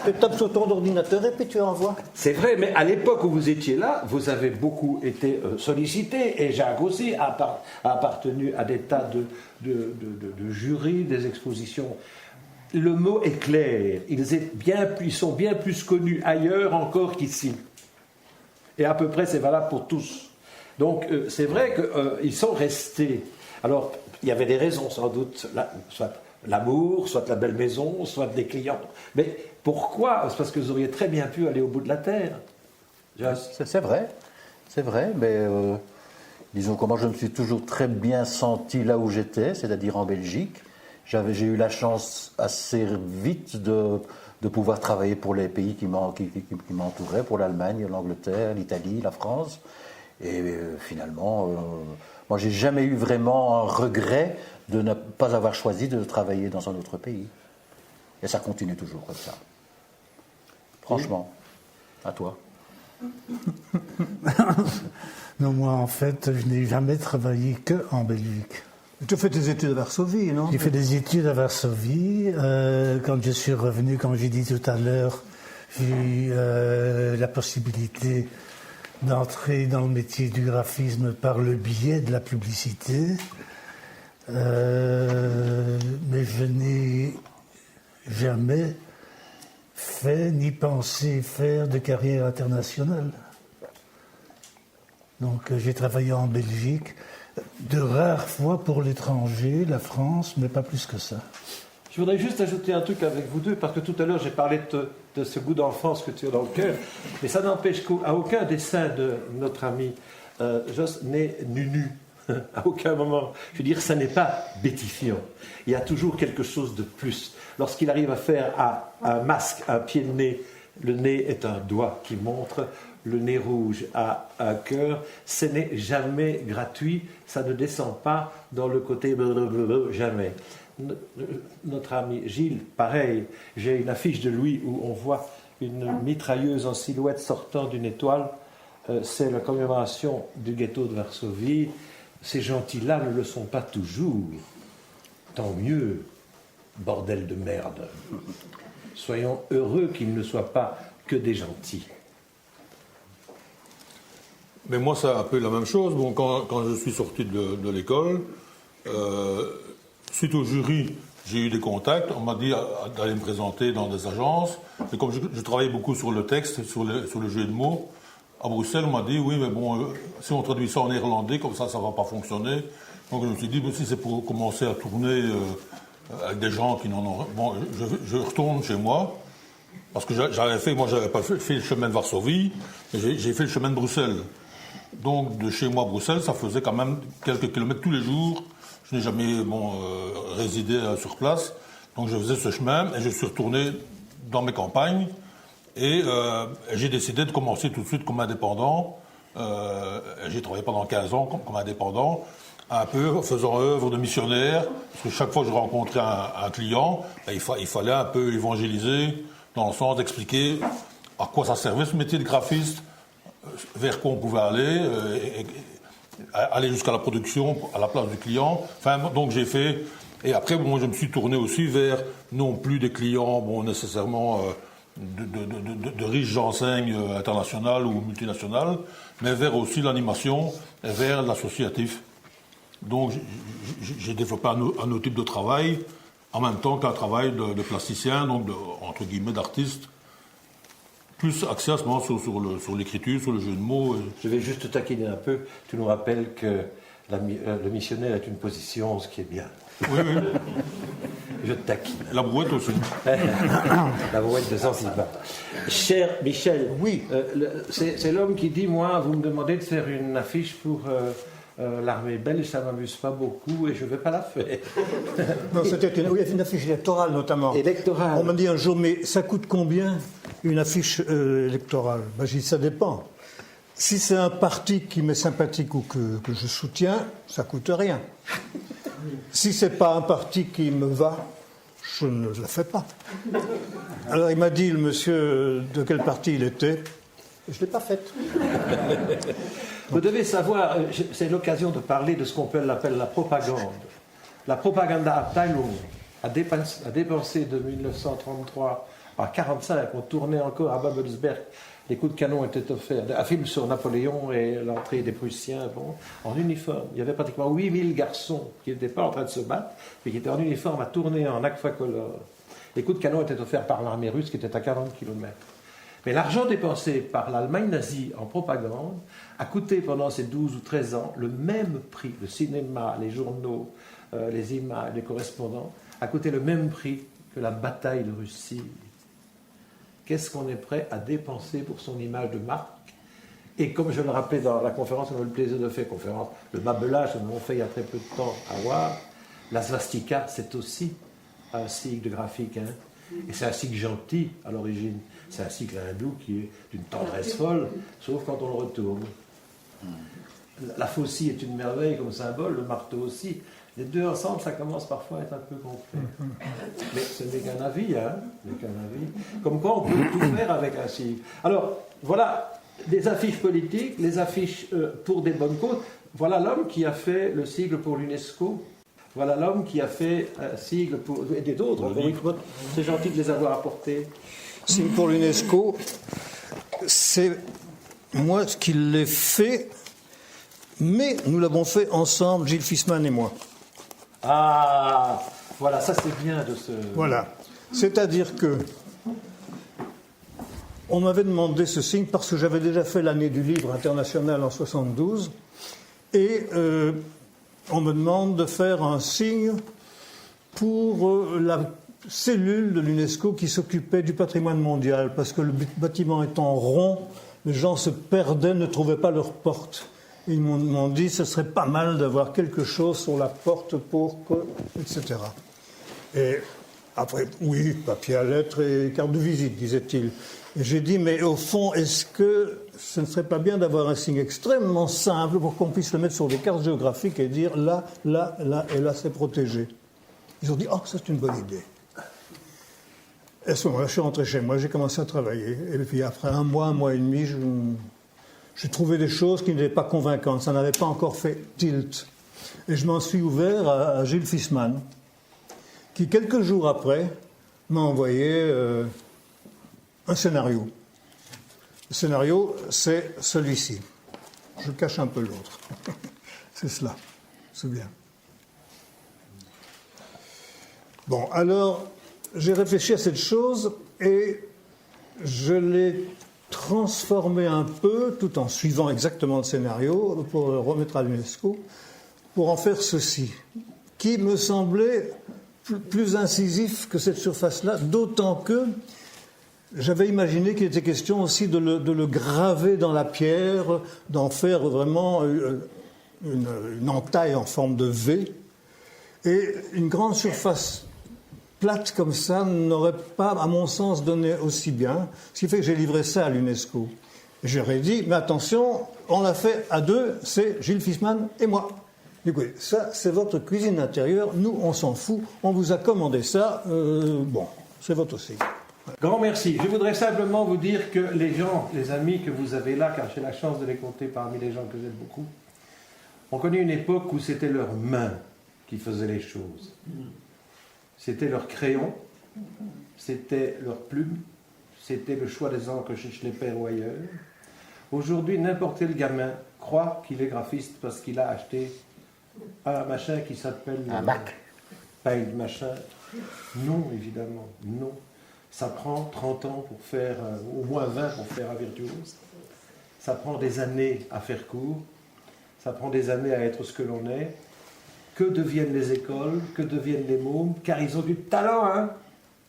Tu tapes sur ton ordinateur et puis tu envoies. C'est vrai, mais à l'époque où vous étiez là, vous avez beaucoup été sollicité, et Jacques aussi a appartenu à des tas de jurys, des expositions. Le mot est clair, ils sont bien plus connus ailleurs encore qu'ici. Et à peu près c'est valable pour tous. Donc c'est vrai qu'ils sont restés. Alors il y avait des raisons sans doute, soit l'amour, soit la belle maison, soit des clients. Mais pourquoi? C'est parce que vous auriez très bien pu aller au bout de la terre. C'est vrai, mais disons que moi je me suis toujours très bien senti là où j'étais, c'est-à-dire en Belgique. J'ai eu la chance assez vite de pouvoir travailler pour les pays qui m'entouraient, pour l'Allemagne, l'Angleterre, l'Italie, la France. Et finalement, moi j'ai jamais eu vraiment un regret de ne pas avoir choisi de travailler dans un autre pays. Et ça continue toujours comme ça. Franchement, à toi. Non, moi en fait, je n'ai jamais travaillé qu'en Belgique. Tu as fait tes études à Varsovie, non? J'ai fait des études à Varsovie. Quand je suis revenu, comme j'ai dit tout à l'heure, j'ai eu la possibilité d'entrer dans le métier du graphisme par le biais de la publicité. Mais je n'ai jamais fait ni pensé faire de carrière internationale. Donc j'ai travaillé en Belgique, de rares fois pour l'étranger, la France, mais pas plus que ça. Je voudrais juste ajouter un truc avec vous deux, parce que tout à l'heure j'ai parlé de ce goût d'enfance que tu as dans le cœur, mais ça n'empêche qu'à aucun dessin de notre ami Josse n'est nu. À aucun moment. Je veux dire, ça n'est pas bêtifiant. Il y a toujours quelque chose de plus. Lorsqu'il arrive à faire un masque, un pied de nez, le nez est un doigt qui montre, le nez rouge a un cœur, ce n'est jamais gratuit, ça ne descend pas dans le côté blablabla, jamais. Notre ami Gilles, pareil, j'ai une affiche de lui où on voit une mitrailleuse en silhouette sortant d'une étoile, c'est la commémoration du ghetto de Varsovie. Ces gentils-là ne le sont pas toujours. Tant mieux, bordel de merde. Soyons heureux qu'ils ne soient pas que des gentils. Mais moi, c'est un peu la même chose. Bon, quand je suis sorti de l'école, suite au jury, j'ai eu des contacts. On m'a dit d'aller me présenter dans des agences. Et comme je travaillais beaucoup sur le texte, sur le jeu de mots, à Bruxelles, on m'a dit, oui, mais bon, si on traduit ça en néerlandais, comme ça ne va pas fonctionner. Donc je me suis dit, si c'est pour commencer à tourner avec des gens qui n'en ont... Bon, je retourne chez moi, parce que j'avais pas fait le chemin de Varsovie, mais j'ai fait le chemin de Bruxelles. Donc de chez moi à Bruxelles, ça faisait quand même quelques kilomètres tous les jours. Je n'ai jamais résidé sur place. Donc je faisais ce chemin et je suis retourné dans mes campagnes. Et j'ai décidé de commencer tout de suite comme indépendant. J'ai travaillé pendant 15 ans comme indépendant, un peu faisant œuvre de missionnaire. Parce que chaque fois que je rencontrais un client, il fallait un peu évangéliser, dans le sens d'expliquer à quoi ça servait ce métier de graphiste, vers quoi on pouvait aller jusqu'à la production, à la place du client. Enfin, donc j'ai fait... Et après, bon, je me suis tourné aussi vers, non plus des clients, bon, nécessairement de riches enseignes internationales ou multinationales, mais vers aussi l'animation et vers l'associatif. Donc j'ai développé un autre type de travail, en même temps qu'un travail de plasticien, donc entre guillemets d'artiste, plus axé à ce moment sur l'écriture, sur le jeu de mots. Je vais juste te taquiner un peu. Tu nous rappelles que le missionnaire est une position, ce qui est bien. Oui, oui. Je te taquine. La brouette aussi. La brouette de Zanzibar. Cher Michel, oui. C'est l'homme qui dit, moi, vous me demandez de faire une affiche pour l'armée belge, ça ne m'amuse pas beaucoup et je ne vais pas la faire. Non, c'était une affiche électorale notamment. Électorale. On m'a dit un jour, mais ça coûte combien une affiche électorale? Ben, j'ai dit, ça dépend. Si c'est un parti qui m'est sympathique ou que je soutiens, ça ne coûte rien. Si ce n'est pas un parti qui me va, je ne la fais pas. Alors il m'a dit, le monsieur, de quel parti il était. Je ne l'ai pas faite. Vous devez savoir, c'est l'occasion de parler de ce qu'on appelle la propagande. La Propagandaabteilung a dépensé de 1933 à 1945, on tournait encore à Babelsberg. Les coups de canon étaient offerts. Un film sur Napoléon et l'entrée des Prussiens, bon, en uniforme. Il y avait pratiquement 8000 garçons qui n'étaient pas en train de se battre, mais qui étaient en uniforme à tourner en aquacolor. Les coups de canon étaient offerts par l'armée russe qui était à 40 km. Mais l'argent dépensé par l'Allemagne nazie en propagande a coûté pendant ces 12 ou 13 ans le même prix. Le cinéma, les journaux, les images, les correspondants, a coûté le même prix que la bataille de Russie. Qu'est-ce qu'on est prêt à dépenser pour son image de marque? Et comme je le rappelais dans la conférence, on a eu le plaisir de faire conférence, le barbelage, nous l'avons fait il y a très peu de temps à voir. La swastika, c'est aussi un sigle de graphique. Hein. Et c'est un sigle gentil à l'origine. C'est un sigle hindou qui est d'une tendresse folle, sauf quand on le retourne. La faucille est une merveille comme symbole, le marteau aussi. Les deux ensemble, ça commence parfois à être un peu complexe. Mais ce n'est qu'un avis, hein. Comme quoi on peut tout faire avec un sigle. Alors, voilà, des affiches politiques, les affiches pour des bonnes causes. Voilà l'homme qui a fait le sigle pour l'UNESCO. Voilà l'homme qui a fait un sigle pour... Et d'autres. C'est gentil de les avoir apportés. Signe pour l'UNESCO, c'est moi qui l'ai fait, mais nous l'avons fait ensemble, Gilles Fissmann et moi. Ah, voilà, ça c'est bien de ce... Voilà. C'est-à-dire que on m'avait demandé ce signe parce que j'avais déjà fait l'année du livre international en 72 et on me demande de faire un signe pour la cellule de l'UNESCO qui s'occupait du patrimoine mondial parce que le bâtiment étant rond, les gens se perdaient, ne trouvaient pas leur porte. Ils m'ont dit ce serait pas mal d'avoir quelque chose sur la porte pour que... etc. Et après, oui, papier à lettres et carte de visite, disait-il. Et j'ai dit, mais au fond, est-ce que ce ne serait pas bien d'avoir un signe extrêmement simple pour qu'on puisse le mettre sur des cartes géographiques et dire là, là, là, et là, c'est protégé. Ils ont dit, oh, c'est une bonne idée. Et à ce moment-là, je suis rentré chez moi, j'ai commencé à travailler. Et puis après un mois et demi, j'ai trouvé des choses qui n'étaient pas convaincantes. Ça n'avait pas encore fait tilt. Et je m'en suis ouvert à Gilles Fissmann, qui, quelques jours après, m'a envoyé un scénario. Le scénario, c'est celui-ci. Je cache un peu l'autre. C'est cela. C'est bien. Bon, alors, j'ai réfléchi à cette chose et je l'ai transformé un peu, tout en suivant exactement le scénario, pour le remettre à l'UNESCO, pour en faire ceci, qui me semblait plus incisif que cette surface-là, d'autant que j'avais imaginé qu'il était question aussi de le graver dans la pierre, d'en faire vraiment une entaille en forme de V. Et une grande surface plate comme ça n'aurait pas, à mon sens, donné aussi bien. Ce qui fait que j'ai livré ça à l'UNESCO. J'aurais dit, mais attention, on l'a fait à deux, c'est Gilles Fissmann et moi. Écoutez, ça, c'est votre cuisine intérieure, nous, on s'en fout, on vous a commandé ça, bon, c'est votre aussi. Grand merci. Je voudrais simplement vous dire que les gens, les amis que vous avez là, car j'ai la chance de les compter parmi les gens que j'aime beaucoup, ont connu une époque où c'était leurs mains qui faisaient les choses. C'était leur crayon, c'était leur plume, c'était le choix des encres chez Schlepper ou ailleurs. Aujourd'hui, n'importe quel gamin croit qu'il est graphiste parce qu'il a acheté un machin qui s'appelle... Un bac. Paint machin. Non, évidemment, non. Ça prend 30 ans pour faire, au moins 20 pour faire un virtuose. Ça prend des années à faire court. Ça prend des années à être ce que l'on est. Que deviennent les écoles? Que deviennent les mômes? Car ils ont du talent, hein?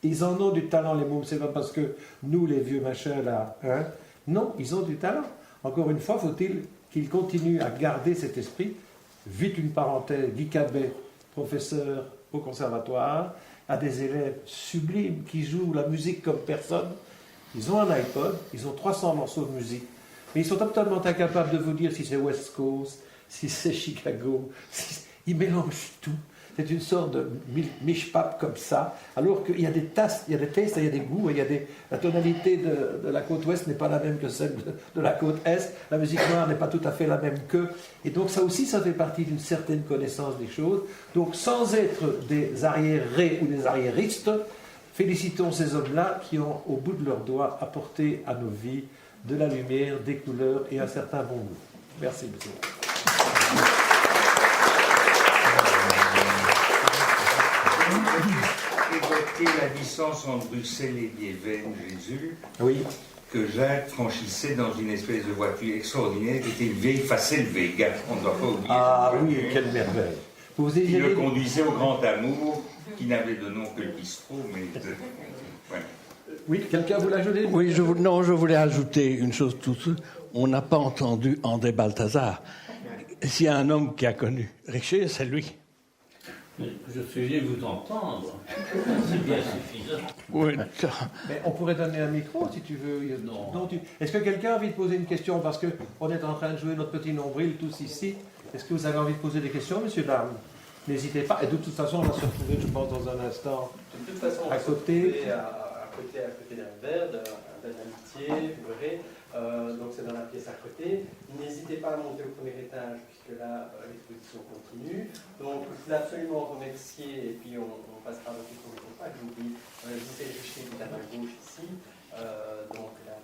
Ils en ont du talent, les mômes. C'est pas parce que nous, les vieux machins, là, hein? Non, ils ont du talent. Encore une fois, faut-il qu'ils continuent à garder cet esprit. Vite une parenthèse, Guy Cabet, professeur au conservatoire, a des élèves sublimes qui jouent la musique comme personne. Ils ont un iPod, ils ont 300 morceaux de musique, mais ils sont totalement incapables de vous dire si c'est West Coast, si c'est Chicago, ils mélangent tout. C'est une sorte de mishpap comme ça, alors qu'il y a des tastes, il y a des tastes, il y a des goûts, la tonalité de la côte ouest n'est pas la même que celle de la côte est, la musique noire n'est pas tout à fait la même qu'eux, et donc ça aussi, ça fait partie d'une certaine connaissance des choses. Donc sans être des arriérés ou des arriéristes, félicitons ces hommes-là qui ont, au bout de leurs doigts, apporté à nos vies de la lumière, des couleurs et un certain bon goût. Merci, monsieur. Évoquer la distance entre Bruxelles et Liévin, Jésus, oui. Que Jacques franchissait dans une espèce de voiture extraordinaire qui était une vieille facelle Vega, on ne doit pas oublier. Ah oui, quelle merveille. Vous qui le conduisait au grand amour, qui n'avait de nom que le bistrot, mais... Voilà. Oui, quelqu'un vous l'a ajouté? Oui, je voulais ajouter une chose toute. On n'a pas entendu André Balthazar. S'il y a un homme qui a connu Richer, c'est lui. Je suis venu vous entendre. C'est bien suffisant. Oui. Mais on pourrait donner un micro si tu veux. Non. Est-ce que quelqu'un a envie de poser une question? Parce qu'on est en train de jouer notre petit nombril tous ici. Est-ce que vous avez envie de poser des questions, monsieur, dame? N'hésitez pas. Et de toute façon, on va se retrouver, je pense, dans un instant. De toute façon, à côté. À côté d'un verre, d'un amitié, vous verrez. Donc c'est dans la pièce à côté. N'hésitez pas à monter au premier étage, puisque là, l'exposition continue. Donc je voulais absolument remercier, et puis on passera avec les premiers contacts. J'oublie Gisèle Richer qui est à ma gauche ici. Donc la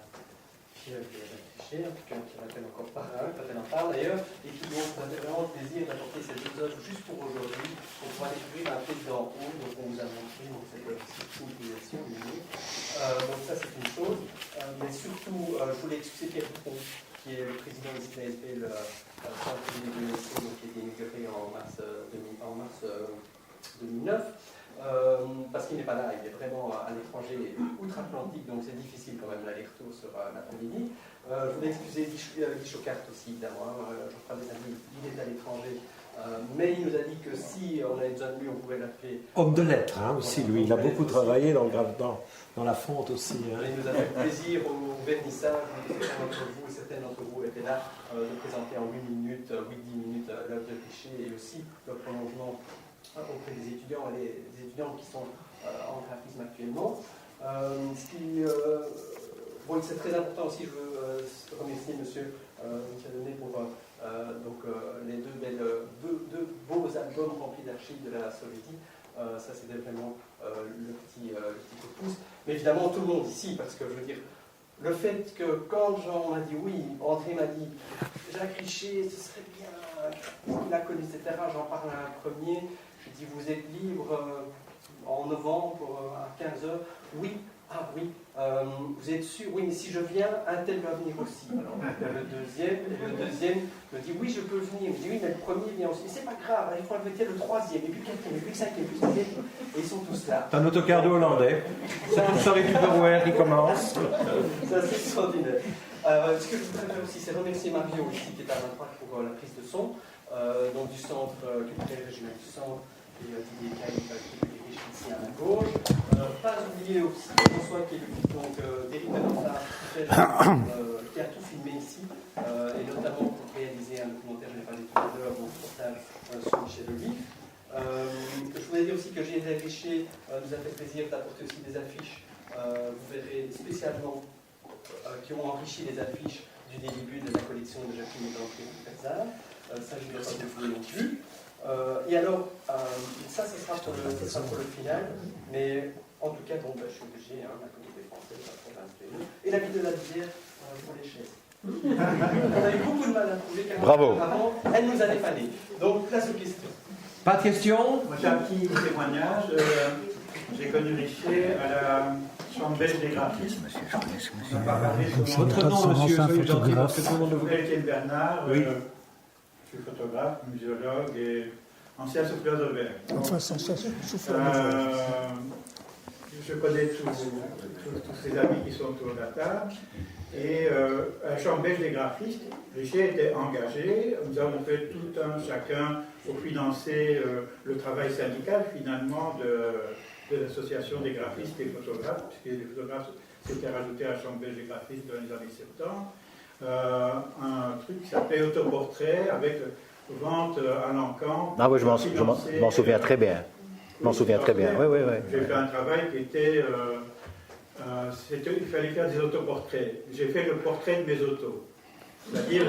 fille de Richer, en tout cas qui l'appelle encore par un quand elle en parle d'ailleurs, et qui donc avait vraiment le plaisir d'apporter ces deux œuvres juste pour aujourd'hui, pour pouvoir découvrir un peu d'en haut. Donc on vous a montré cette utilisation. Donc ça c'est une chose, mais surtout je voulais excuser Pierre Dupont, qui est le président des IPSB, le centre de l'UNESCO, qui a été inauguré en mars 2009, parce qu'il n'est pas là, il est vraiment à l'étranger, outre-Atlantique, donc c'est difficile quand même l'aller-retour sur l'après-midi. Je voulais excuser Guy Chocart aussi, évidemment, je crois des amis, il est à l'étranger. Mais il nous a dit que si on avait besoin de lui, on pouvait l'appeler. Homme de lettres, hein, aussi, lui. Il a beaucoup travaillé dans la fonte aussi. Hein. Il nous a fait plaisir au vernissage. Certains d'entre vous étaient là, de présenter en 8 minutes, 8-10 minutes l'œuvre de Richer et aussi le prolongement auprès des étudiants et des étudiantes qui sont en graphisme actuellement. Bon, c'est très important aussi, je veux remercier monsieur Michel Denet pour les deux beaux albums remplis d'archives de la Sovétie. Ça, c'était vraiment le petit coup de pouce. Mais évidemment, tout le monde ici, parce que je veux dire, le fait que quand Jean m'a dit oui, André m'a dit Jacques Richer, ce serait bien, il a connu, etc. J'en parle à un premier. Je dis, vous êtes libre en novembre à 15h. Oui, Ah oui, vous êtes sûr? Oui, mais si je viens, un tel va venir aussi. Alors, le deuxième me dit, oui, je peux venir. Je dis, oui, mais le premier vient aussi. C'est pas grave, il faut inviter le troisième, et puis le quatrième, et puis le cinquième, et puis le sixième. Et ils sont tous là. C'est un autocar de hollandais. C'est une soirée du Tupperware qui commence. Ça, c'est extraordinaire. Ce que je voudrais faire aussi, c'est remercier Mario ici, qui est à ma droite pour la prise de son, donc du centre culturel régional du centre, et Didier Caille, qui dirige ici à ma gauche. Pas oublier aussi François, qui est donc directeur d'art, qui a tout filmé ici, et notamment pour réaliser un documentaire, je n'ai pas dit tout à l'heure, mon reportage sur Michel Olive. Je voulais dire aussi que Gilles Richer nous a fait plaisir d'apporter aussi des affiches, vous verrez spécialement, qui ont enrichi les affiches du début de la collection de Jacqueline Mélenchon-Perzard. Ça, je ne vais pas oublier non plus. Et alors, ça, ce sera pour le final, mais en tout cas, bon, je suis obligé, la communauté française, la province de et la ville de la bière pour les chaises. On a eu beaucoup de mal à trouver, car bravo. Avant, elle nous a dépanné. Donc, place aux questions. Pas de questions? Moi, j'ai un petit témoignage. J'ai connu Richer à la Chambre belge des graphistes. On n'a pas parlé souvent. Votre nom, monsieur, soyez gentil, parce que tout le monde vous connaît. Étienne Bernard. Oui. Je suis photographe, muséologue et ancien souffleur de verre. Enfin, souffleur Je connais tous ces amis qui sont autour de la table. Et à la Chambre belge des graphistes, Richer était engagé. Nous avons fait tout un chacun pour financer le travail syndical finalement de l'association des graphistes et photographes, puisque les photographes s'étaient rajoutés à la Chambre belge des graphistes dans les années 70. Un truc qui s'appelait Autoportrait avec vente à l'encan. Ah oui, je m'en souviens très bien. Je m'en souviens très bien. Oui, oui, oui. J'ai fait un travail qui était. Il fallait faire des autoportraits. J'ai fait le portrait de mes autos. C'est-à-dire.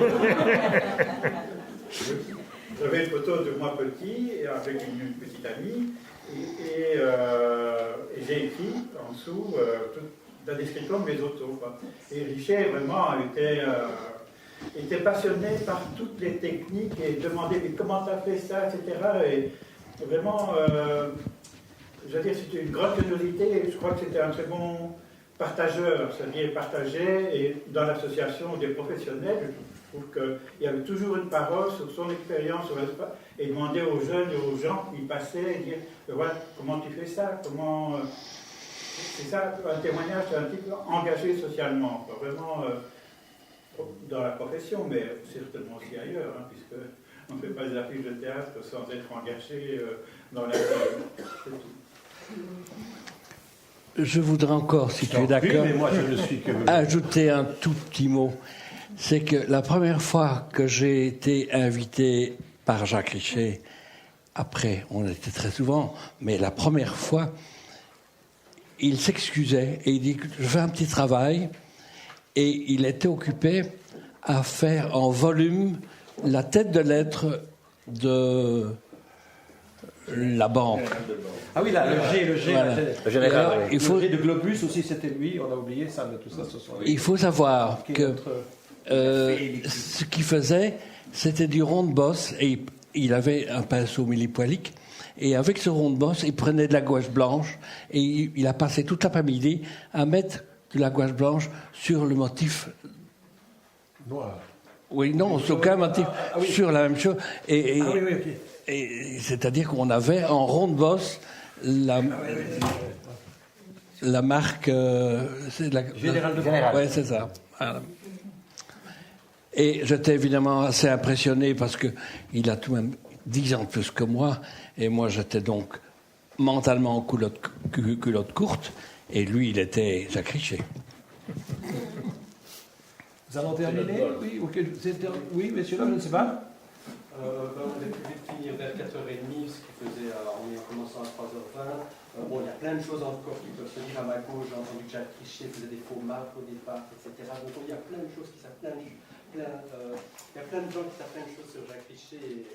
J'avais une photo de moi petit avec une petite amie et j'ai écrit en dessous la description de mes autos. Quoi. Et Richer vraiment était passionné par toutes les techniques et demandait mais comment tu as fait ça, etc. Et vraiment, je veux dire, c'était une grande curiosité et je crois que c'était un très bon partageur, c'est-à-dire il partageait et dans l'association des professionnels, je trouve qu'il y avait toujours une parole sur son expérience et demandait aux jeunes et aux gens qui passaient et dire voilà, comment tu fais ça, comment. C'est ça, un témoignage d'un type engagé socialement, quoi, vraiment dans la profession, mais certainement aussi ailleurs, hein, puisque on ne fait pas des affiches de théâtre sans être engagé dans la vie. C'est tout. Je voudrais encore, si tu es d'accord, ajouter un tout petit mot. C'est que la première fois que j'ai été invité par Jacques Richer, après, on était très souvent, mais la première fois, il s'excusait et il dit « je fais un petit travail » et il était occupé à faire en volume la tête de lettre de la banque. Ah oui, là, le G. Voilà. Le général, oui. Le G de Globus aussi, c'était lui, on a oublié ça, mais tout ça, ce sont Il faut savoir que ce qu'il faisait, c'était du rond de bosse, et il avait un pinceau millipoilique, et avec ce rond de bosse, il prenait de la gouache blanche, et il a passé toute l'après-midi à mettre de la gouache blanche sur le motif noir. Oui, non, sur aucun motif, sur la même chose. Et c'est-à-dire qu'on avait en rond de bosse la marque. C'est la, Général de Général. Oui, c'est ça. Voilà. Et j'étais évidemment assez impressionné parce qu'il a tout de même 10 ans de plus que moi. Et moi, j'étais donc mentalement en culotte courte. Et lui, il était Jacques Richer. Vous allons terminer? Oui, oui, messieurs, là, je ne sais pas. On est prévu de finir vers 4h30, ce qui faisait, en commençant à 3h20. Bon, il y a plein de choses encore qui peuvent se dire à ma gauche. J'ai entendu que Jacques Richer faisait des faux marques au départ, etc. Donc il y a plein de choses qui savent, il y a plein de gens qui savent plein de choses sur Jacques Richer.